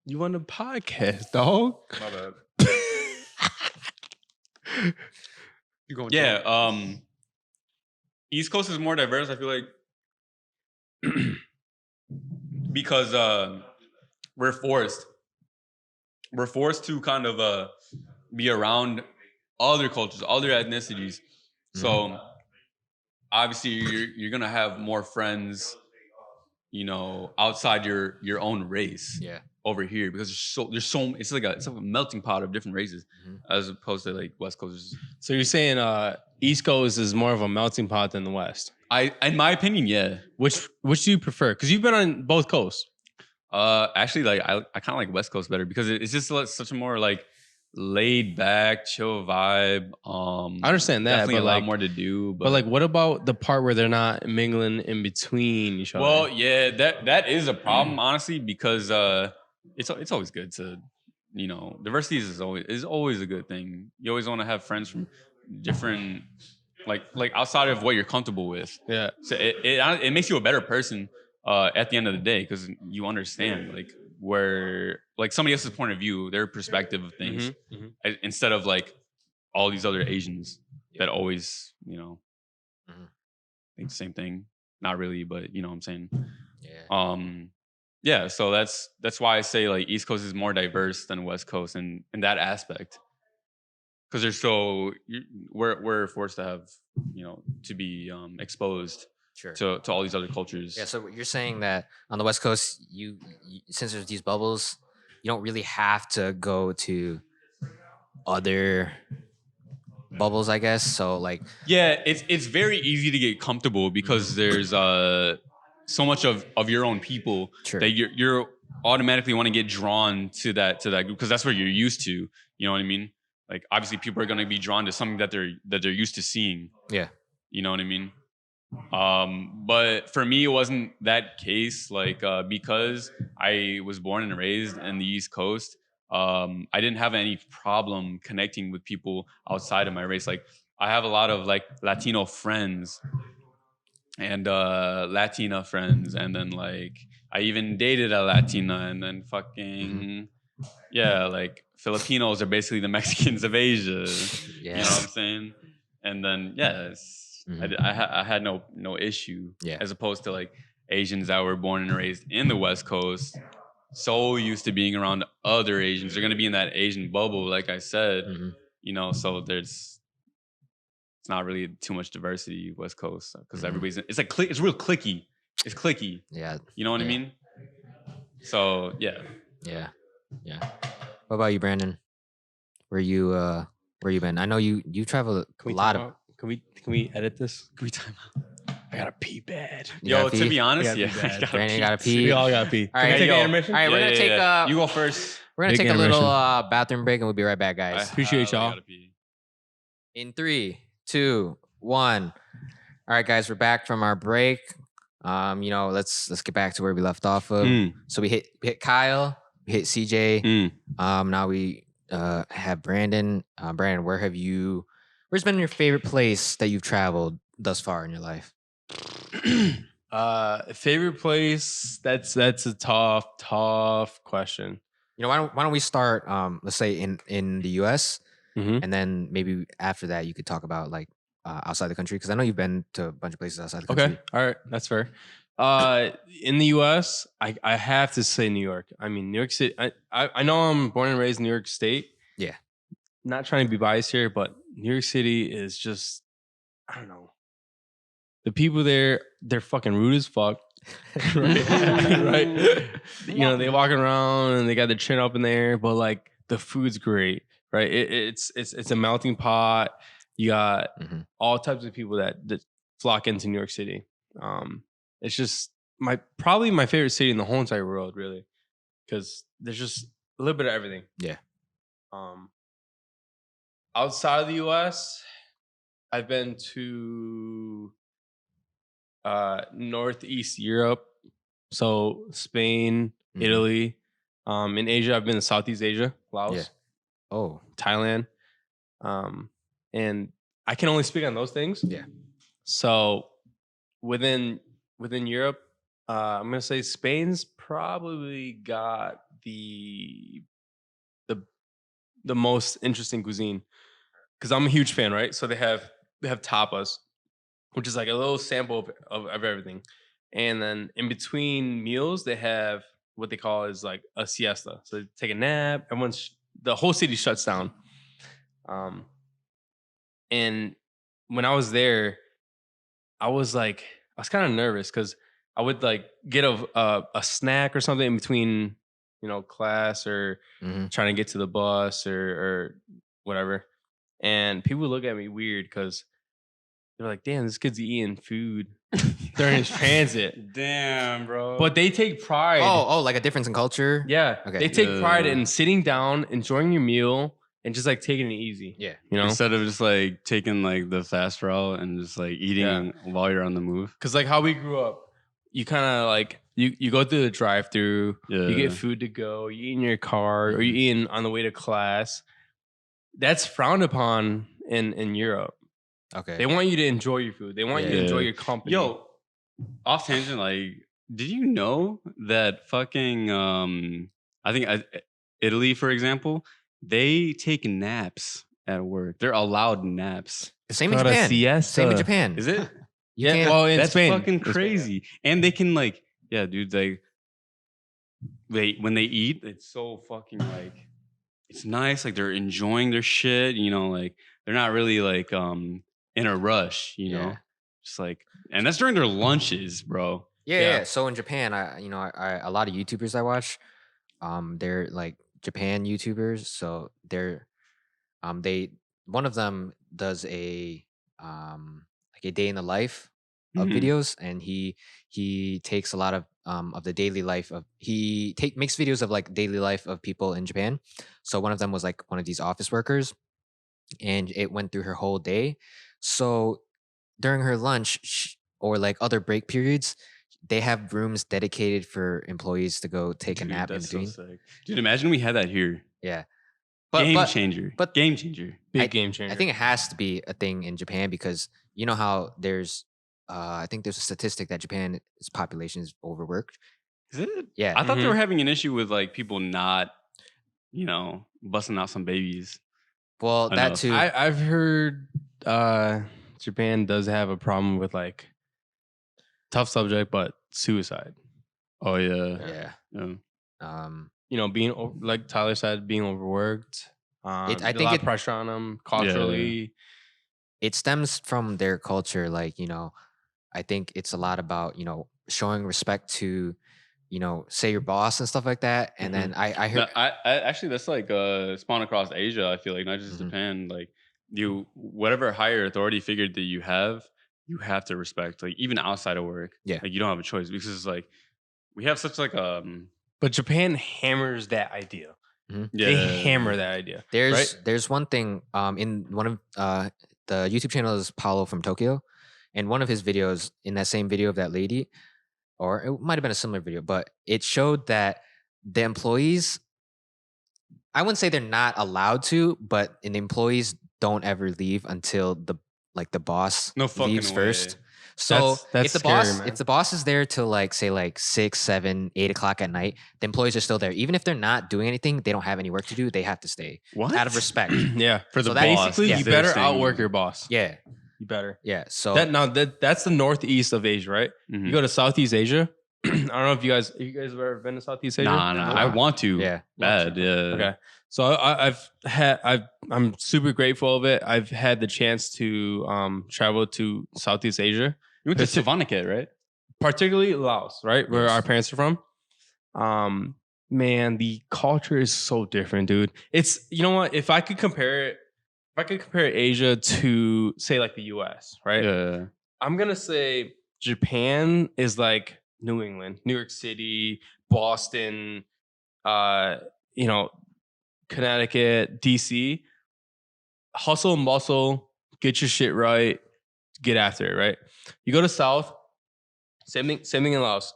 You on the podcast, dog? My bad. You going? Yeah. East Coast is more diverse. I feel like because we're forced to kind of be around other cultures, other ethnicities. So obviously you're gonna have more friends, you know, outside your own race. Yeah. Over here because there's so it's like a melting pot of different races as opposed to like West Coast. So you're saying East Coast is more of a melting pot than the West? In my opinion, yeah. Which do you prefer? Because you've been on both coasts. Actually, like I kind of like West Coast better because it's just such a more like laid back, chill vibe. I understand that, definitely but a like, lot more to do. But like, what about the part where they're not mingling in between each other? Well, yeah, that is a problem, honestly, because it's always good to, you know, diversity is always a good thing. You always want to have friends from different, like outside of what you're comfortable with. Yeah. So it makes you a better person at the end of the day because you understand like where like somebody else's point of view, their perspective of things, instead of like all these other Asians that always, you know, think the same thing. Not really, but you know what I'm saying. Yeah. Yeah, so that's why I say like East Coast is more diverse than West Coast in that aspect. Because we're forced to have, you know, to be exposed Sure. to all these other cultures. Yeah. So you're saying that on the West Coast, you since there's these bubbles, you don't really have to go to other bubbles, I guess. So like, Yeah, it's very easy to get comfortable because there's so much of your own people Sure. that you're automatically want to get drawn to that group because that's what you're used to. You know what I mean? Like obviously people are going to be drawn to something that they're used to seeing. yeah. You know what I mean? But for me, it wasn't that case. Like because I was born and raised in the East Coast, I didn't have any problem connecting with people outside of my race. Like I have a lot of like Latino friends and Latina friends, and then like I even dated a Latina, and then fucking yeah, like Filipinos are basically the Mexicans of Asia. Yeah. You know what I'm saying? And then yeah, I had no issue. Yeah. As opposed to like Asians that were born and raised in the West Coast, so used to being around other Asians. They're gonna be in that Asian bubble, like I said. You know, so it's not really too much diversity West Coast because everybody's it's like it's real clicky. It's clicky. Yeah. You know what I mean? So yeah. Yeah. Yeah. What about you, Brandon? Where you been? I know you traveled a lot of. Can we edit this? Can we time out? I gotta pee bad. You Yo, gotta to pee? be honest, You yeah. gotta be bad. Brandon gotta We pee. all gotta pee. All Can we right, take yo. an intermission? All right, we're gonna take You go first. we're gonna Big take a little intermission. bathroom break and we'll be right back, guys. Appreciate y'all. Gotta pee. In 3, 2, 1. All right, guys, we're back from our break. You know, let's get back to where we left off of. So we hit Kyle, we hit CJ. Now we have Brandon. Brandon, where's been your favorite place that you've traveled thus far in your life? Favorite place? That's a tough question. You know, why don't we start let's say in the US, Mhm. and then maybe after that you could talk about like outside the country, because I know you've been to a bunch of places outside the country. Okay, all right, that's fair. In the U.S., I have to say New York. I mean, New York City. I know I'm born and raised in New York State. Yeah. Not trying to be biased here, but New York City is just, I don't know. The people there, they're fucking rude as fuck. Right? Right? You know, they walking around and they got their chin up in there, but like the food's great, right? It's a melting pot. You got all types of people that flock into New York City. It's just probably my favorite city in the whole entire world, really, because there's just a little bit of everything. Yeah. Outside of the U.S., I've been to Northeast Europe, so Spain, Italy, In Asia, I've been to Southeast Asia, Laos, Yeah. Oh, Thailand, and I can only speak on those things. Yeah. So within Europe, I'm gonna say Spain's probably got the the most interesting cuisine because I'm a huge fan, right? So they have tapas, which is like a little sample of everything, and then in between meals they have what they call is like a siesta. So they take a nap. The whole city shuts down. And when I was there, I was kind of nervous because I would like get a snack or something in between, class or hmm trying to get to the bus or whatever. And people would look at me weird because they're like, damn, this kid's eating food during his transit. Damn, bro. But they take pride. oh, like a difference in culture. Yeah. Okay. They take pride in sitting down, enjoying your meal, and just like taking it easy. Yeah. Instead of just like taking like the fast route and just like eating while you're on the move. Because like how we grew up, you kind of like you go through the drive-through, you get food to go, you eat in your car, or you eat on the way to class. That's frowned upon in Europe. Okay. They want you to enjoy your food. They want you to enjoy your company. Yo, off tangent, like, did you know that fucking I think Italy, for example, they take naps at work. They're allowed naps. Same in Not a Japan. siesta. Same in Japan. Is it? You Yeah, can't- well, in That's Spain, fucking in Spain, crazy. And they can like, yeah, dude, like when they eat, it's so fucking like it's nice. Like they're enjoying their shit, like they're not really like in a rush, Yeah. Just like, and that's during their lunches, bro. Yeah. So in Japan, I a lot of YouTubers I watch, they're like Japan YouTubers. So they one of them does a like a day in the life of Mhm. videos, and he takes a lot of the daily life of makes videos of like daily life of people in Japan. So one of them was like one of these office workers, and it went through her whole day. So during her lunch or like other break periods, they have rooms dedicated for employees to go take a Dude, nap in that's so between. sick. Dude, imagine we had that here. Yeah. Game changer. but- Game changer. big I- game changer. I think it has to be a thing in Japan because you know how there's I think there's a statistic that Japan's population is overworked. Is it? Yeah. I thought they Mhm. were having an issue with like people not, busting out some babies. Well, I that know. too. I've heard Japan does have a problem with like tough subject, but suicide. Oh yeah. yeah. Yeah. Being like Tyler said, being overworked. I a think lot it- of pressure on them culturally. It stems from their culture. Like, I think it's a lot about, showing respect to, say your boss and stuff like that. And then I heard. No, I actually that's like spawned across Asia. I feel like not just Mhm. Japan. Like whatever higher authority figure that you have to respect. Like even outside of work. Yeah. Like you don't have a choice because it's like we have such like But Japan hammers that idea. Mhm. They hammer that idea. There's one thing in one of the YouTube channel is Paulo from Tokyo, and one of his videos in that same video of that lady, or it might have been a similar video, but it showed that the employees, I wouldn't say they're not allowed to, but the employees don't ever leave until the boss no fucking leaves way. first. So That's if the scary, boss man. if the boss is there till like say like 6, 7, 8 o'clock at night, the employees are still there. Even if they're not doing anything, they don't have any work to do. They have to stay What? out of respect. Yeah. For the So that- boss. Basically, yeah. you they're better saying- outwork your boss. Yeah, You better. yeah. So That's the northeast of Asia, right? Mhm. You go to Southeast Asia. I don't know if you guys have ever been to Southeast Asia? Nah. I want to. yeah, Bad. Yeah. Okay. So I'm super grateful of it. I've had the chance to travel to Southeast Asia, You went to Partic- Savannakhet, right? particularly Laos, right? Where Yes. our parents are from. Man, the culture is so different, dude. It's, you know what? If I could compare Asia to say like the US, right? Yeah. I'm gonna say Japan is like New England, New York City, Boston, Connecticut, DC. Hustle and bustle, get your shit right, get after it, right? You go to South, same thing in Laos.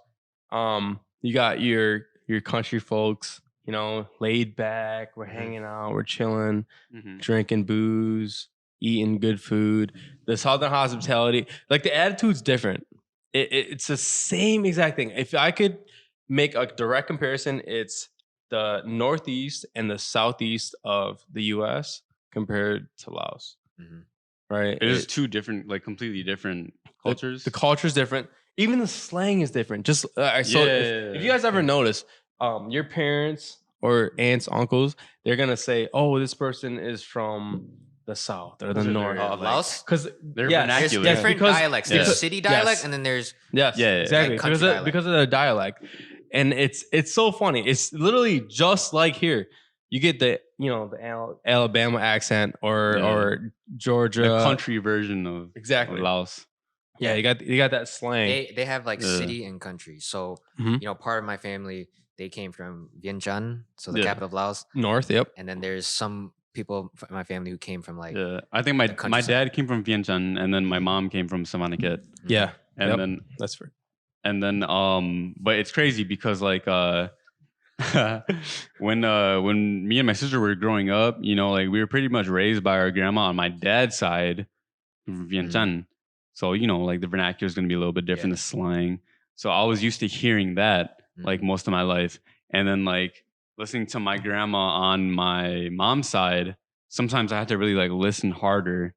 You got your country folks, you know, laid back. We're hanging out, we're chilling, Mhm. drinking booze, eating good food. The Southern hospitality, like the attitude's different. It's the same exact thing. If I could make a direct comparison, it's the Northeast and the Southeast of the U.S. compared to Laos. Mhm. Right? It is two different, like completely different cultures. The culture is different. Even the slang is different. Just so if you guys ever notice, your parents or aunts, uncles, they're gonna say, "Oh, this person is from the south or the Those are north." their, Of like, Laos? Because They're There's vernacular. different Because- dialects. yeah. There's city dialect, Yes. and then there's yes, Yeah, exactly. like country dialect. Because of the dialect, and it's so funny. It's literally just like here. You get the Alabama accent or Georgia the country version of exactly. Laos. Yeah, you got that slang. they have like Yeah. city and country. So Mhm. part of my family, they came from Vientiane, so the Yeah. capital of Laos, North, yep. and then there's some people in my family who came from like Yeah, I think the my countryside. dad came from Vientiane, and then my mom came from Savannakhet, Yeah, and yep. then That's fair. but it's crazy because like when me and my sister were growing up, you know, like we were pretty much raised by our grandma on my dad's side, Vientiane. So you know, like the vernacular is going to be a little bit different, Yeah. the slang. So I was used to hearing that like most of my life, and then like listening to my grandma on my mom's side. Sometimes I had to really like listen harder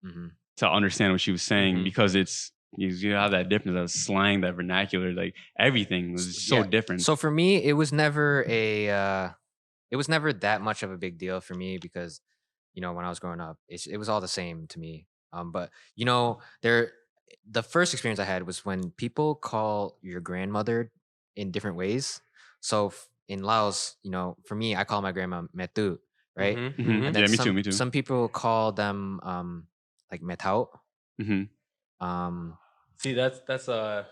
Mhm. to understand what she was saying Mhm. because it's you have that difference, that slang, that vernacular, like everything was so Yeah. different. So for me, it was never that much of a big deal for me because when I was growing up, it was all the same to me. But the first experience I had was when people call your grandmother in different ways. So in Laos, for me, I call my grandma Metu, right? Mhm, Mhm. mhm. And then Yeah, me some, too, me too. Some people call them like Metao. Mhm. See, that's a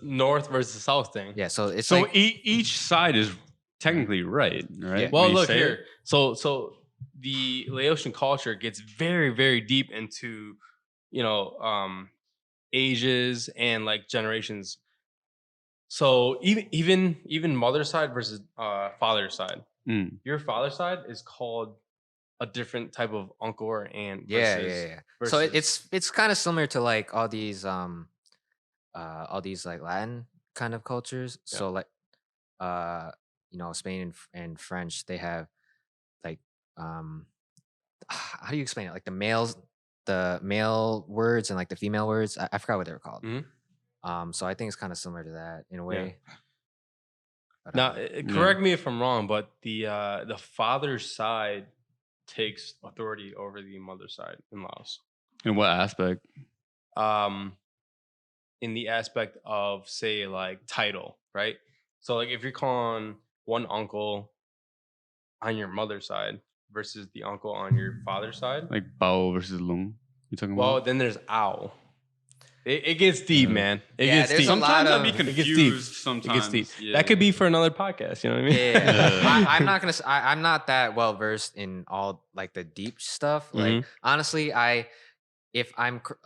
north versus south thing. Yeah, so it's So like each side is technically right? Yeah. Well, When you look say here. it? So the Laotian culture gets very, very deep into, ages and like generations. So even mother's side versus father's side. Mm. Your father's side is called a different type of uncle or aunt. yeah, Versus, yeah, yeah. So versus- it's kind of similar to like all these like Latin kind of cultures. Yeah. So like Spain and French, they have like how do you explain it? Like the male words and like the female words. I forgot what they were called. Mhm. So I think it's kind of similar to that in a way. But, Now, correct me if I'm wrong, but the father's side takes authority over the mother's side in Laos. In what aspect? In the aspect of say like title, right? So like if you're calling one uncle on your mother's side versus the uncle on your father's side, Like Bao versus Lung? You talking well, about? then there's ow. It gets deep, man. It Yeah, gets there's deep. a lot Sometimes I'd be of- It gets deep. confused. It Sometimes gets deep. Yeah. That could be for another podcast. You know what I mean? Yeah, I'm not gonna. I'm not that well versed in all like the deep stuff. Like Mhm. honestly,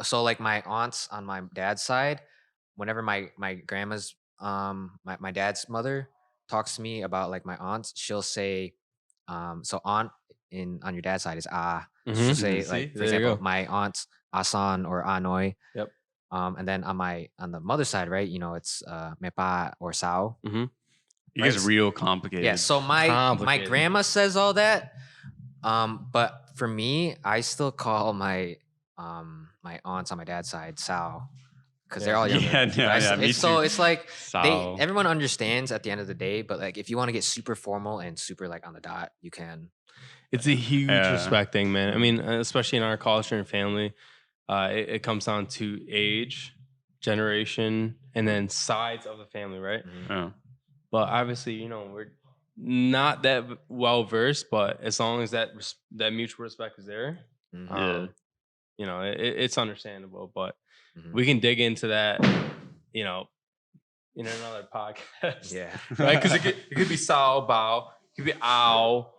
so like my aunts on my dad's side, whenever my grandma's my dad's mother talks to me about like my aunts, she'll say so aunt on your dad's side is Mhm. she'll say See? like for There you example go. my aunt's asan or anoy. Yep. And then on the mother's side, right, it's mepa or sao. It gets Right. real complicated. Yeah, so my Complicated. grandma says all that. But for me, I still call my my aunts on my dad's side Sao because they're all younger. Yeah, But yeah, me so too. it's like Sao. everyone understands at the end of the day. But like if you want to get super formal and super like on the dot, you can. It's a huge Yeah. respect thing, man. I mean, especially in our culture and family, it comes down to age, generation, and then sides of the family, right? Yeah. But obviously, we're not that well versed. But as long as that mutual respect is there, Yeah. it's understandable. But Mhm. we can dig into that, in another podcast, Yeah. right? Because it could be Sao Bao, it could be Ow.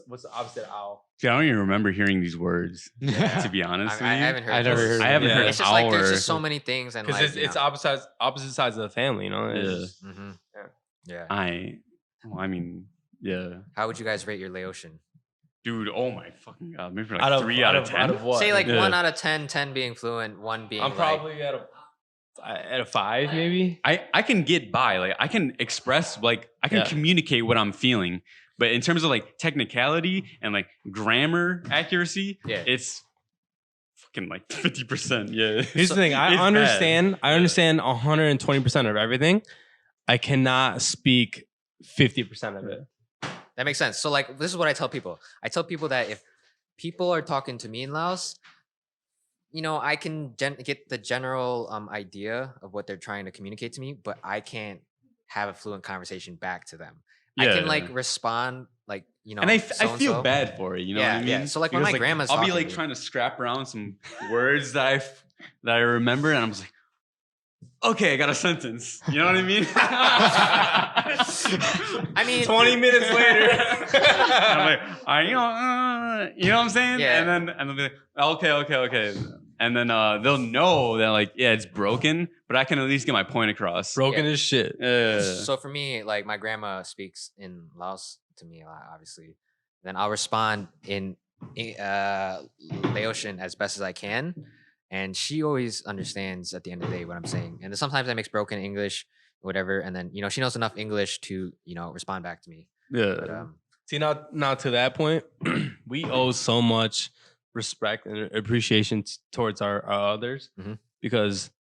What's the opposite of Ow? See, I don't even remember hearing these words. To be honest I with you, haven't heard. I never those. heard I haven't Yeah. heard It's just like there's our- just so many things and Because like it's opposite sides of the family, Yeah. It's- Mhm. Yeah. Yeah. I Well, I mean, yeah. How would you guys rate your Laotian? Dude, oh my fucking god. Maybe like Out of 3 out of 10. Out of what? Say like Yeah. 1 out of 10, 10 being fluent, 1 being I'm like, probably at a 5 maybe. I can get by. Like I can express, like I can Yeah. communicate what I'm feeling. But in terms of like technicality and like grammar accuracy, Yeah. it's fucking like 50%. Yeah. Here's the thing. It's I bad. understand. I understand 120% of everything. I cannot speak 50% of it. that makes sense. So like this is what I tell people. I tell people that if people are talking to me in Laos, you know, I can get the general idea of what they're trying to communicate to me, but I can't have a fluent conversation back to them. I can like respond like, you know, And I so-and-so. feel bad for it, you know Yeah, what I mean? yeah. So, like, when Because, my grandma's I'll be talking like to me- trying to scrap around some words that I remember, and I'm just like, okay, I got a sentence. You know what I mean? I mean, 20 minutes later. I'm like, you know what I'm saying? Yeah. And they'll be like, okay. And then they'll know that like, yeah, it's broken, but I can at least get my point across. Broken Yeah. as shit. So for me, like my grandma speaks in Laos to me a lot, obviously. Then I'll respond in Laotian as best as I can, and she always understands at the end of the day what I'm saying. And then sometimes I mix broken English, whatever, and then you know she knows enough English to respond back to me. Yeah. But See, now to that point, we owe so much respect and appreciation towards our others Mhm. because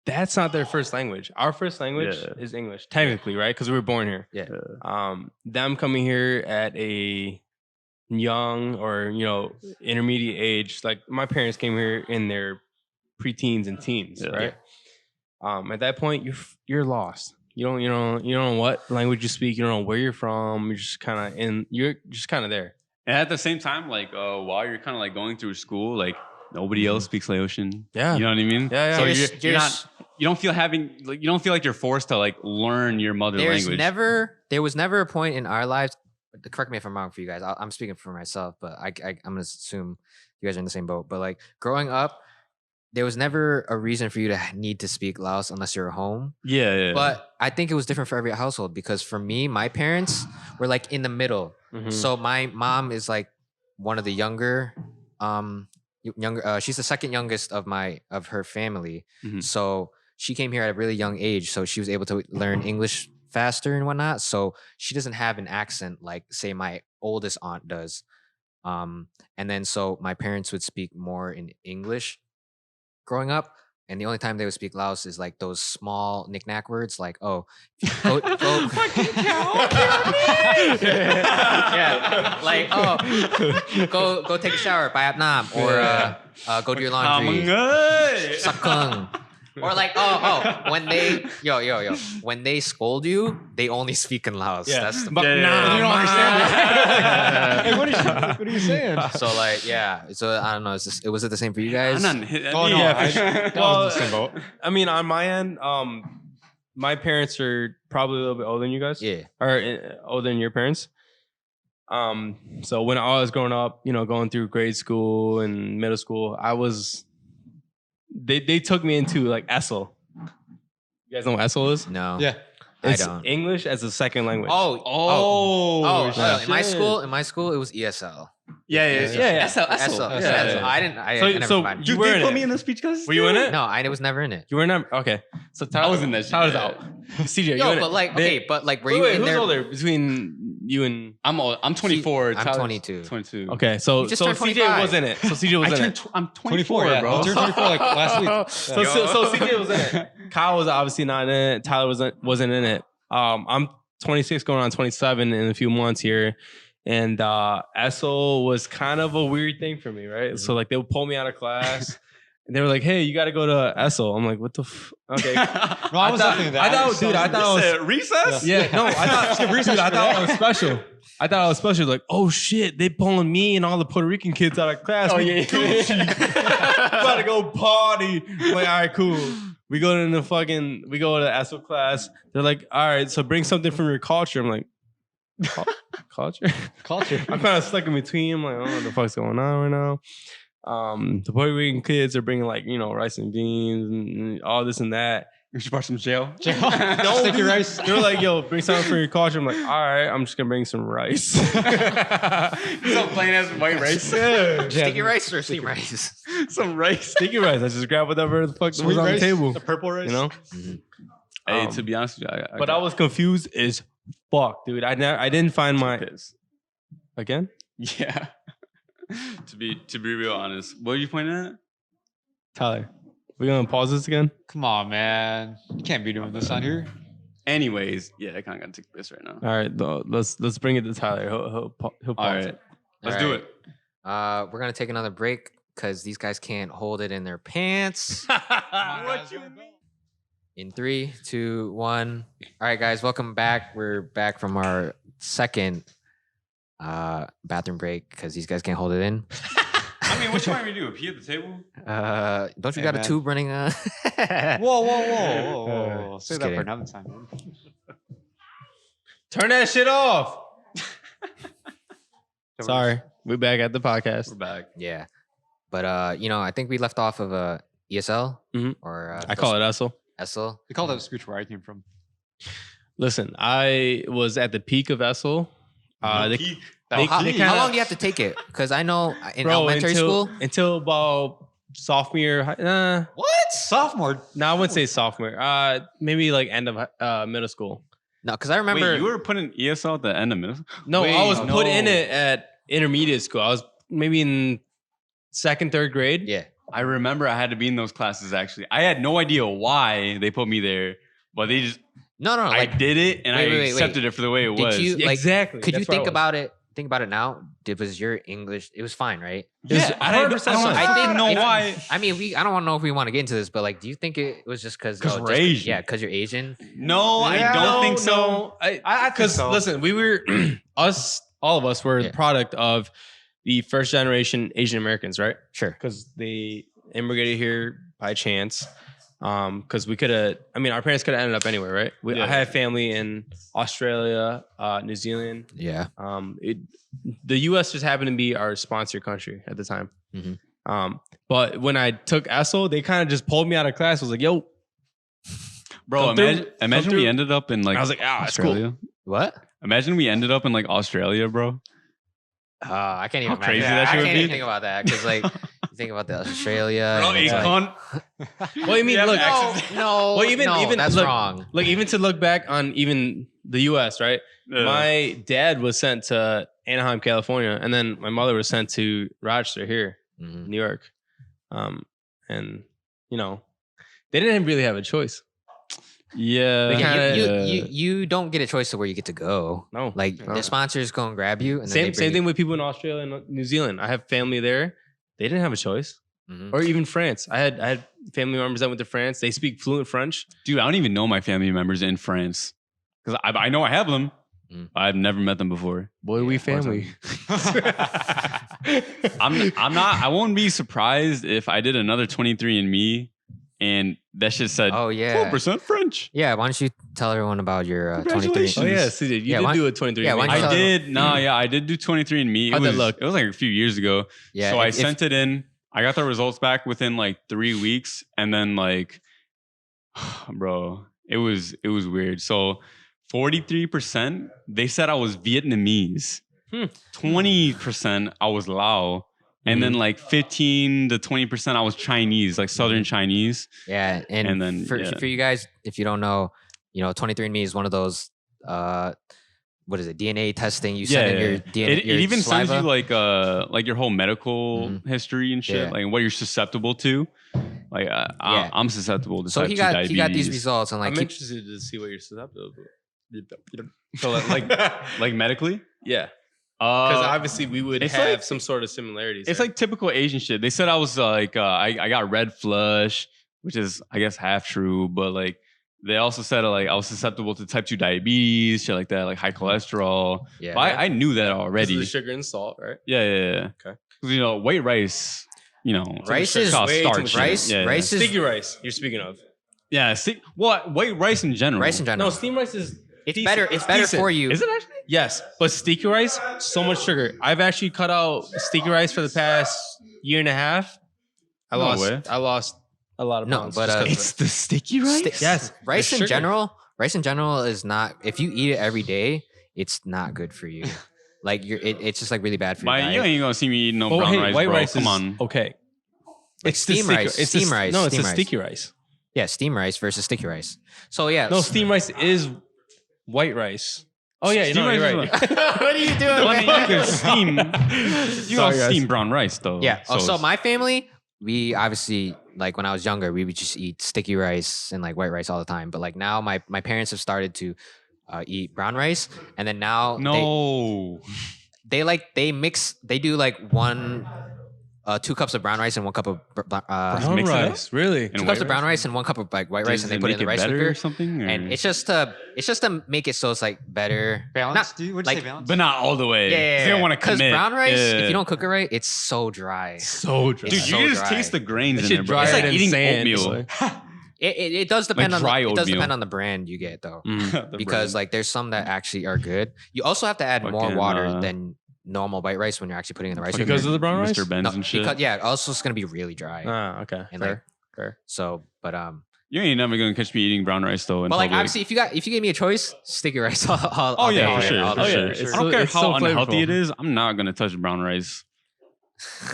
that's not their first language. Our first language Yeah. is English, technically, right? Because we were born here. Yeah. Them coming here at a young or intermediate age, like my parents came here in their preteens and teens, Yeah. right? At that point, you're lost. You don't know what language you speak. You don't know where you're from. You're just kind of there. And at the same time, like while you're kind of like going through school, like nobody else speaks Laotian. Yeah. You know what I mean? Yeah, yeah. So You're you're not. You don't feel like you're forched to like learn your mother there was language. never a point in our lives. Correct me if I'm wrong for you guys. I'm speaking for myself, but I'm gonna assume you guys are in the same boat. But like growing up, there was never a reason for you to need to speak Laos unless you're home. Yeah. But I think it was different for every household because for me, my parents were like in the middle. Mhm. So my mom is like one of the younger, she's the second youngest of her family. Mhm. So she came here at a really young age. So she was able to learn English faster and whatnot. So she doesn't have an accent like say my oldest aunt does. And then so my parents would speak more in English growing up. And the only time they would speak Laos is like those small knick-knack words like, oh, go yeah, like, oh, go take a shower, Bayap Nam, or go do your laundry, Sakung. Or like, when they when they scold you, they only speak in Laos. Yeah. That's the But You don't understand it. Hey, what are you saying? so like So I don't know. Was it the same for you guys? I'm not, Oh no, yeah, I for sure. was in the same boat. I mean, on my end, my parents are probably a little bit older than you guys. Yeah. Or older than your parents. So when I was growing up, going through grade school and middle school, they took me into like ESL. You guys know what ESL is? No. Yeah. I It's don't. English as a second language. In my school, it was ESL. Yeah. SL. Yeah. I didn't. I So- never so mind. you were in it. in the speech class? Were you in it? No, I was never in it. You were not. Okay. So I was in that shit, Tyler's yeah. out. CJ, you Yo, in but it? like, okay, but like, were Wait, you wait, in who's there? older between you and? I'm old. I'm 24. I'm Tyler's 22. 22. Okay, so You just so turned CJ 25. was in it. So CJ was in it. I'm 24, yeah. bro. I turned 24 like last week. So CJ was in it. Kyle was obviously not in it. Tyler wasn't in it. I'm 26, going on 27 in a few months here. And ESL was kind of a weird thing for me, right? So like they would pull me out of class and they were like, hey, you got to go to ESL. I'm like, what the okay. No, I was definitely that. I thought it was recess? yeah, no, I thought it was special. I thought it was special. Like, oh shit, they pulling me and all the Puerto Rican kids out of class. Oh, We yeah. Gucci. About to go party. I'm like, all right, cool. We go to ESL class. They're like, all right, so bring something from your culture. I'm like, culture? Culture. I'm kind of stuck in between. I'm like, I don't know what the fuck's going on right now. The Puerto Rican kids are bringing like, rice and beans and all this and that. You should watch some jail. No, Sticky rice. They were like, yo, bring something for your culture. I'm like, all right, I'm just gonna bring some rice. Some plain ass white rice. Yeah. Sticky rice or steamed rice? Some rice. Sticky rice. I just grabbed whatever the fuck was Sweet on rice, the table. the purple rice. You know? Hey, to be honest with you, But I was confused as fuck, dude. I didn't find my again. Yeah. to be real honest, what are you pointing at? Tyler, we gonna pause this again? Come on, man. You can't be doing this on here. Anyways, yeah, I kind of got to take this right now. All right, let's bring it to Tyler. He'll pause All right, it. let's do it. We're gonna take another break because these guys can't hold it in their pants. What you mean? In 3, 2, 1. All right, guys, welcome back. We're back from our second bathroom break because these guys can't hold it in. I mean, what you want me to do? Pee at the table? Don't you Hey, got man. a tube running? Whoa. Say Just that kidding. for another time, man. Turn that shit off. Sorry, we're back at the podcast. We're back. Yeah, but I think we left off of ESL Mhm. or I call it ESL. ESL. They call that a speech where I came from. Listen, I was at the peak of ESL. Peak. They How kinda- long do you have to take it? Because I know in Bro, elementary school. until about sophomore year. What? Sophomore? No, I wouldn't say sophomore. Maybe like end of middle school. No, because I remember. Wait, you were putting ESL at the end of middle school? No, Wait, I was put no. in it at intermediate school. I was maybe in second, third grade. yeah. I remember I had to be in those classes actually. I had no idea why they put me there, but they just No. I Like, did it and wait, I wait. accepted it for the way it Did was. you- like, exactly. could you That's where I think was. about it? Think about it now. Was your English? It was fine, right? Yeah, I don't 100% I don't fine. fucking know if- why. I mean, I don't know if we want to get into this, but like, do you think it was just because 'Cause we're Asian. Yeah, because you're Asian. No, I Yeah. don't think so. No, I think because so. listen, we were all of us were Yeah. the product of the first generation Asian Americans, right? Sure. Because they immigrated here by chance. Because we could have, I mean, our parents could have ended up anywhere, right? Yeah. I had family in Australia, New Zealand. Yeah. The U.S. just happened to be our sponsor country at the time. Mhm. But when I took ESL, they kind of just pulled me out of class. Was like, "Yo," Bro, Come through. imagine Come we through. ended up in like I was like, "Ah, it's cool." Australia. What? Imagine we ended up in like Australia, bro. I can't How even crazy imagine that I shit would can't be? even think about that because like you think about the Australia. Bro, and it's like, Well, I mean, Yeah, look, access- no, Well, even that's look, wrong. Like even to look back on even the U.S., right? My dad was sent to Anaheim, California, and then my mother was sent to Rochester here, Mhm. New York. And they didn't really have a choice. yeah. They Yeah, kinda- you don't get a choice of where you get to go. No, Like No. the sponsors go and grab you, and then same they bring thing with people in Australia and New Zealand. I have family there. They didn't have a choice. Mhm. Or even France. I had family members that went to France. They speak fluent French. Dude, I don't even know my family members in France. Because I know I have them. Mm. I've never met them before. Boy, we family. I won't be surprised if I did another 23andMe and that shit said Oh yeah, 12% French. yeah. Why don't you tell everyone about your 23? Congratulations. Oh yeah, CJ, you Yeah, did why- do a 23. yeah, why don't you I tell did. No, yeah, I did do 23andMe. How'd that look? It was like a few years ago. Yeah, So I if- sent it in. I got the results back within like 3 weeks, and then like, bro, it was weird. So 43% they said I was Vietnamese. 20% I was Lao. And then like 15 to 20% I was Chinese, like Southern Chinese. Yeah, And then, for yeah. you guys, if you don't know, 23andMe is one of those. What is it? DNA testing. You send in your DNA. It your even sends saliva. you like your whole medical Mhm. history and shit, Yeah. like what you're susceptible to. Like Yeah. I'm susceptible to So type he 2 got diabetes. these results and like I'm he- interested to see what you're susceptible to. So like medically, Yeah, because uh, obviously we would it's have like- some sort of similarities. it's there. like typical Asian shit. They said I was like I got red flush, which is I guess half true, but like they also said like I was susceptible to type 2 diabetes, shit like that, like high cholesterol. yeah. But I knew that This is already. the sugar and salt, right? Yeah. Okay. 'Cause, white rice, it's Rice like is shot way too starch. much shit. rice. Yeah, Rice is Sticky rice. You're speaking of. Yeah. See, white rice in general. rice in general. No, steamed rice is. it's decent. better. It's better decent. for you. Is it actually? Yes, but sticky rice, so much sugar. I've actually cut out sticky rice for the past year and a half. No way. I lost a lot of No, pounds. but, just 'cause of It's the sticky rice. Yes, rice the in sugar. general. Rice in general is not. If you eat it every day, it's not good for you. Like it's just like really bad for your You diet. ain't gonna see me eating no Oh, brown hey, rice, white bro. rice Come is on. okay. Like It's the steam sticky- rice, It's steam the, rice, No, it's steam a rice. sticky rice. Yeah, steam rice versus sticky rice. So yeah, No, steam rice is white rice. Oh yeah, Steam you're rice is right. what are you doing? Well, I mean, you can steam. You Sorry, can guys. steam brown rice though. Yeah. So it's- my family, we obviously like when I was younger, we would just eat sticky rice and like white rice all the time. But like now, my parents have started to eat brown rice, and then now no. they mix. They do like 2 cups of brown rice and 1 cup of Brown mix it up? rice, really? And 2 white cups of brown rice? rice and 1 cup of like white rice, Does and they it put it in make the rice better cooker. or something? And or- it's just to make it so it's like better. Balance? Not- Would you like- say balance? but not all the way. 'Cause they don't want to Because commit. brown rice, if Yeah. you don't cook it right, it's so dry. So dry. Dude, It's you so can just dry. taste the grains That in shit there, bro. drier It's like than eating sand, oatmeal. boy. It does depend on dry it does oatmeal. depend on the brand you get though. The Because brand. like there's some that actually are good. You also have to add more Fucking, water than normal white rice when you're actually putting it in the rice Because cooker. of the brown rice? Mr. Benz No, and shit. because yeah, also it's gonna be really dry. Ah, okay. And, Fair. like, Fair. So, but You ain't never gonna catch me eating brown rice though. In but like public. obviously if you gave me a choice, sticky rice. All Oh yeah, day, for sure, all for day. sure. It's I don't so- care it's how so unhealthy flavorful. it is. I'm not gonna touch brown rice.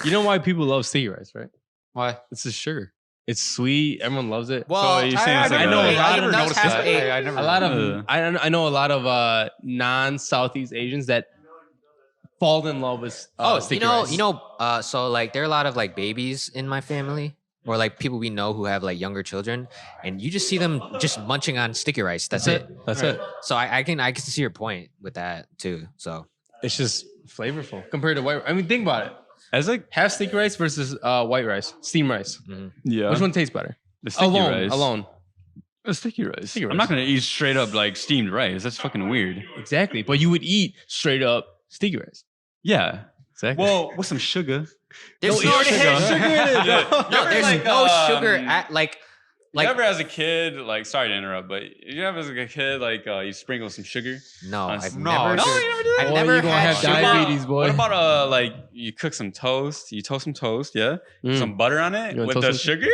You know why people love sticky rice, right? Why? It's the sugar. It's sweet. Everyone loves it. Well, you're saying it's like I know a lot it of- does noticed have that. a- I never. a lot of Uh. I know a lot of non-Southeast Asians that fall in love with sticky rice. So like there are a lot of like babies in my family or like people we know who have like younger children, and you just see them just munching on sticky rice. That's it. That's Right. it. So I can see your point with that too. So It's just flavorful compared to white. I mean, think about it. As like Have sticky rice versus white rice, steam rice. yeah, Which one tastes better? the sticky rice. Alone. A sticky rice. Sticky I'm rice. not gonna eat straight up like steamed rice. That's fucking weird. Exactly. But you would eat straight up sticky rice. Yeah. Exactly. Well, with some sugar. there's it already has sugar in it. Yeah. bro. no, ever, there's like, no sugar at Like like you ever as a kid, like sorry to interrupt, but you ever as a kid, like you sprinkle some sugar? no, Honestly. I've No, never. no, you never did I've Boy, never you gonna had have sugar. diabetes, boy. What about like you cook some toast? You toast some toast, yeah? Mm. Some butter on it You wanna with toast the some- sugar?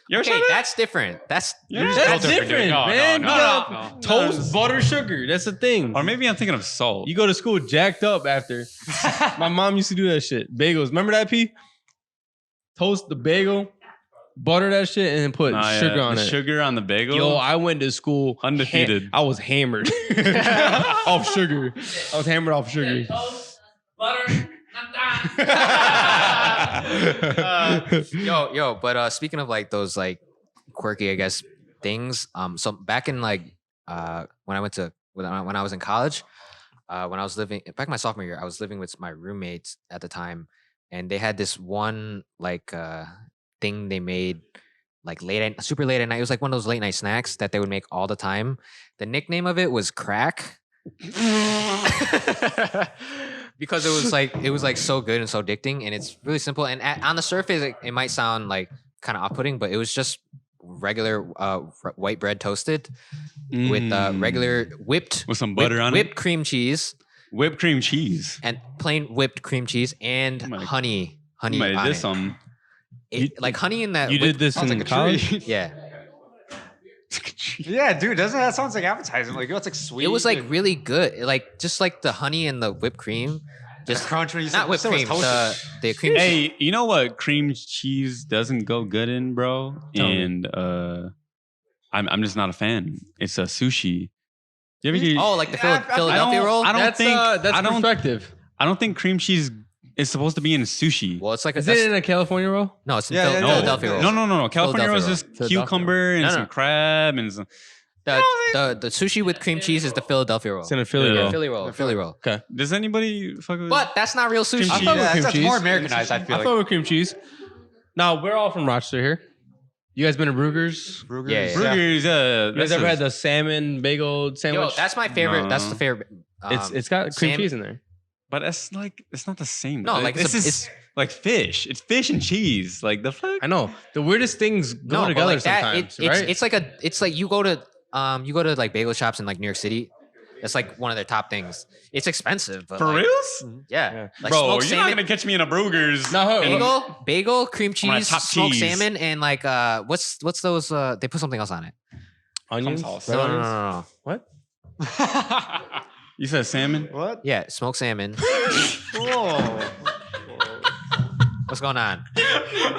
You ever Okay, tried that? that's different. That's Yeah. just That's built different, dude. different, No, man. no, You no, gotta no. toast, butter, sugar. That's the thing. Or maybe I'm thinking of salt. You go to school jacked up after. My mom used to do that shit. Bagels. Remember that, P? Toast the bagel, butter that shit, and then put Nah, sugar yeah, on the it. Sugar on the bagel. Yo, I went to school Undefeated. I was hammered off sugar. I was hammered off sugar. But speaking of like those like quirky, I guess things. So back in like when I was in college, when I was living back my sophomore year, I was living with my roommates at the time, and they had this one like thing they made like super late at night. It was like one of those late night snacks that they would make all the time. The nickname of it was crack. Because it was like so good and so addicting, and it's really simple. And on the surface, it might sound like kind of off-putting, but it was just regular white bread toasted with regular whipped with some butter on whipped cream cheese Whipped cream cheese. and plain whipped cream cheese and might- honey You might on have did it. some. Like honey in that. You did this Sounds in like a college? treat. Yeah, Yeah, dude, doesn't that sounds like appetizing? Like, it's like sweet. it was like and really good. Like just like the honey and the whipped cream, just crunch when you not whipped said it was cream. toasted. The cream. Hey, you know what cream cheese doesn't go good in, bro? Tell me. And I'm just not a fan. It's a sushi. You ever get? Oh, like the I Philadelphia roll. I don't That's think. that's I don't. perspective. I don't think cream cheese is supposed to be in sushi. Well, it's like Is it in a California roll? no, it's in Yeah, yeah, yeah. Philadelphia roll. No. California roll is just Philadelphia roll. cucumber and No, no. some crab and some. The sushi with cream cheese is the Philadelphia roll. It's in a Philly Yeah. roll. Philly roll. Philly roll. Does anybody fuck with? But that's not real sushi. Cream I cheese. fuck with Yeah, cream that's cheese. more Americanized, I feel I like. fuck with cream cheese. Now we're all from Rochester here. You guys been to Brugger's? Brugger's. Yeah, yeah. Burgers, You guys that's ever a- had the salmon bagel sandwich? Yo, that's my favorite. That's the No. favorite. it's got cream salmon- cheese in there. But it's like it's not the same. No, like, this it's a- is like fish. It's fish and cheese. Like the fuck. I know the weirdest things go no, but together like that. sometimes, It's right? it's like you go to like bagel shops in like New York City, That's like one of their top things. It's expensive, but For like, reals? yeah. Yeah. Like Bro, smoked you're not salmon, gonna catch me in a Brugger's. No, bagel, cream I'm gonna cheese, top smoked cheese. salmon, and like what's those? They put something else on it. onions. sauce. Red No, onions? no. What? You said salmon? What? Yeah, smoked salmon. Whoa. What's going on?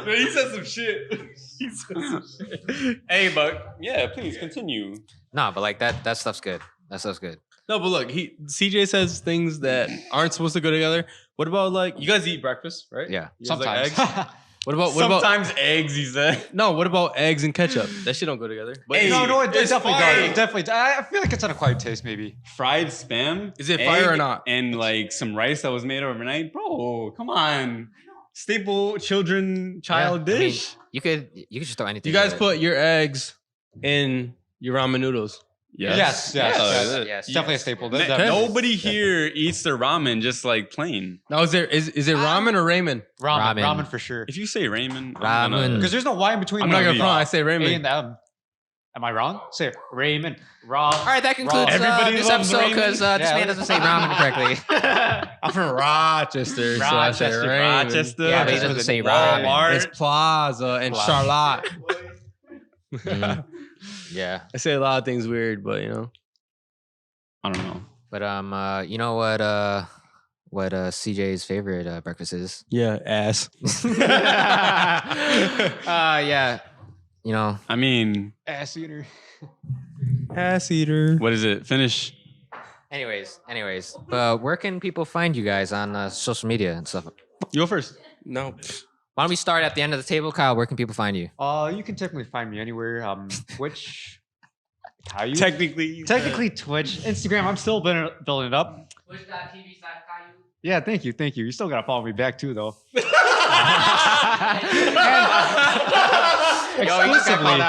He said some shit. He said some shit. Hey, but yeah, please continue. No, but like that stuff's good. That stuff's good. No, but look, CJ says things that aren't supposed to go together. What about like you guys eat breakfast, right? Yeah. You guys like Sometimes. eggs? What about Sometimes eggs, he said. no? What about eggs and ketchup? That shit don't go together. But Hey, No, it it's definitely fire. does. It definitely does. I feel like it's an acquired taste, maybe. Fried spam. Is it fire or egg, not? And like some rice that was made overnight. Bro, come on. Staple child Yeah, I mean, dish. you could just throw anything. you guys with it. put your eggs in your ramen noodles. Yes. Yeah, yes. It's definitely a staple. Ma- That's definitely- Nobody here eats their ramen just like plain. Now is it ramen or ramen? Ramen. Ramen. Ramen for sure. If you say ramen, Ramen. Because there's no Y in between. I'm not gonna be- front. I say A ramen. and M. Am I wrong? Say Raymond. Wrong. All right, that concludes Everybody this loves episode because ramen. this Yeah. man doesn't say ramen correctly. I'm from Rochester, so I say Rochester, ramen. Rochester. Yeah, but he Rochester doesn't with say a ramen. Walmart. It's Plaza and Plaza. Charlotte. Mhm. Yeah, I say a lot of things weird, but you know. I don't know. but you know what CJ's favorite breakfast is? Yeah, ass. Yeah, you know. I mean, Ass eater. Ass eater. what is it? Finish. Anyways, where can people find you guys on social media and stuff? You go first. No. Why don't we start at the end of the table, Kyle? Where can people find you? You can technically find me anywhere. Twitch. How you? Technically. Technically Twitch. Instagram. I'm still building it up. Yeah, thank you. You still gotta follow me back too, though. Exclusively.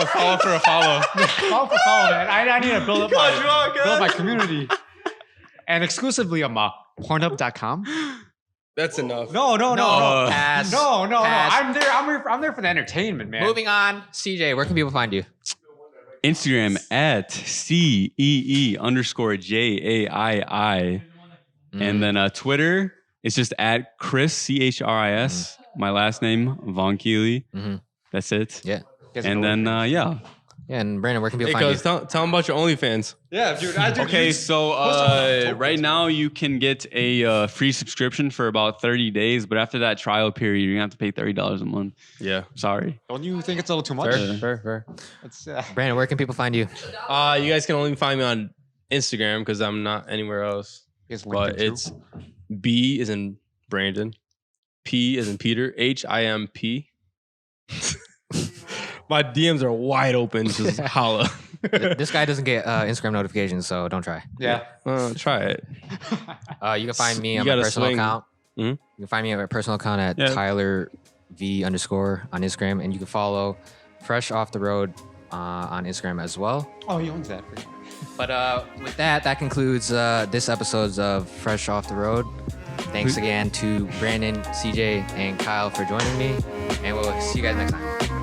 Follow for a follow. Follow, man. I need to build up my community. And exclusively on Pornhub.com. That's enough. No. Pass. No. Pass. I'm there for the entertainment, man. Moving on, CJ, where can people find you? Instagram at CEE_JAII. And then Twitter, it's just at Chris, CHRIS. My last name, Von Keeley. Mhm. That's it. Yeah. And then, yeah. Yeah, and Brandon, where can people Hey, find cuz, you? tell them about your OnlyFans. yeah, dude. I do. Okay, so right now you can get a free subscription for about 30 days, but after that trial period, you're gonna have to pay $30 a month. Yeah. Sorry. Don't you think it's a little too much? Fair. It's, Brandon, where can people find you? You guys can only find me on Instagram because I'm not anywhere else. it's But it's B is in Brandon, P is in Peter, HIMP. My DMs are wide open. Just holla. This guy doesn't get Instagram notifications, so don't try. yeah. Try it. You can find me You on my gotta personal swing. account. Mhm. You can find me at my personal account at Yeah. Tyler_V_ on Instagram, and you can follow Fresh Off the Road on Instagram as well. Oh, he owns that. For sure. But with that concludes this episode of Fresh Off the Road. Thanks again to Brandon, CJ, and Kyle for joining me, and we'll see you guys next time.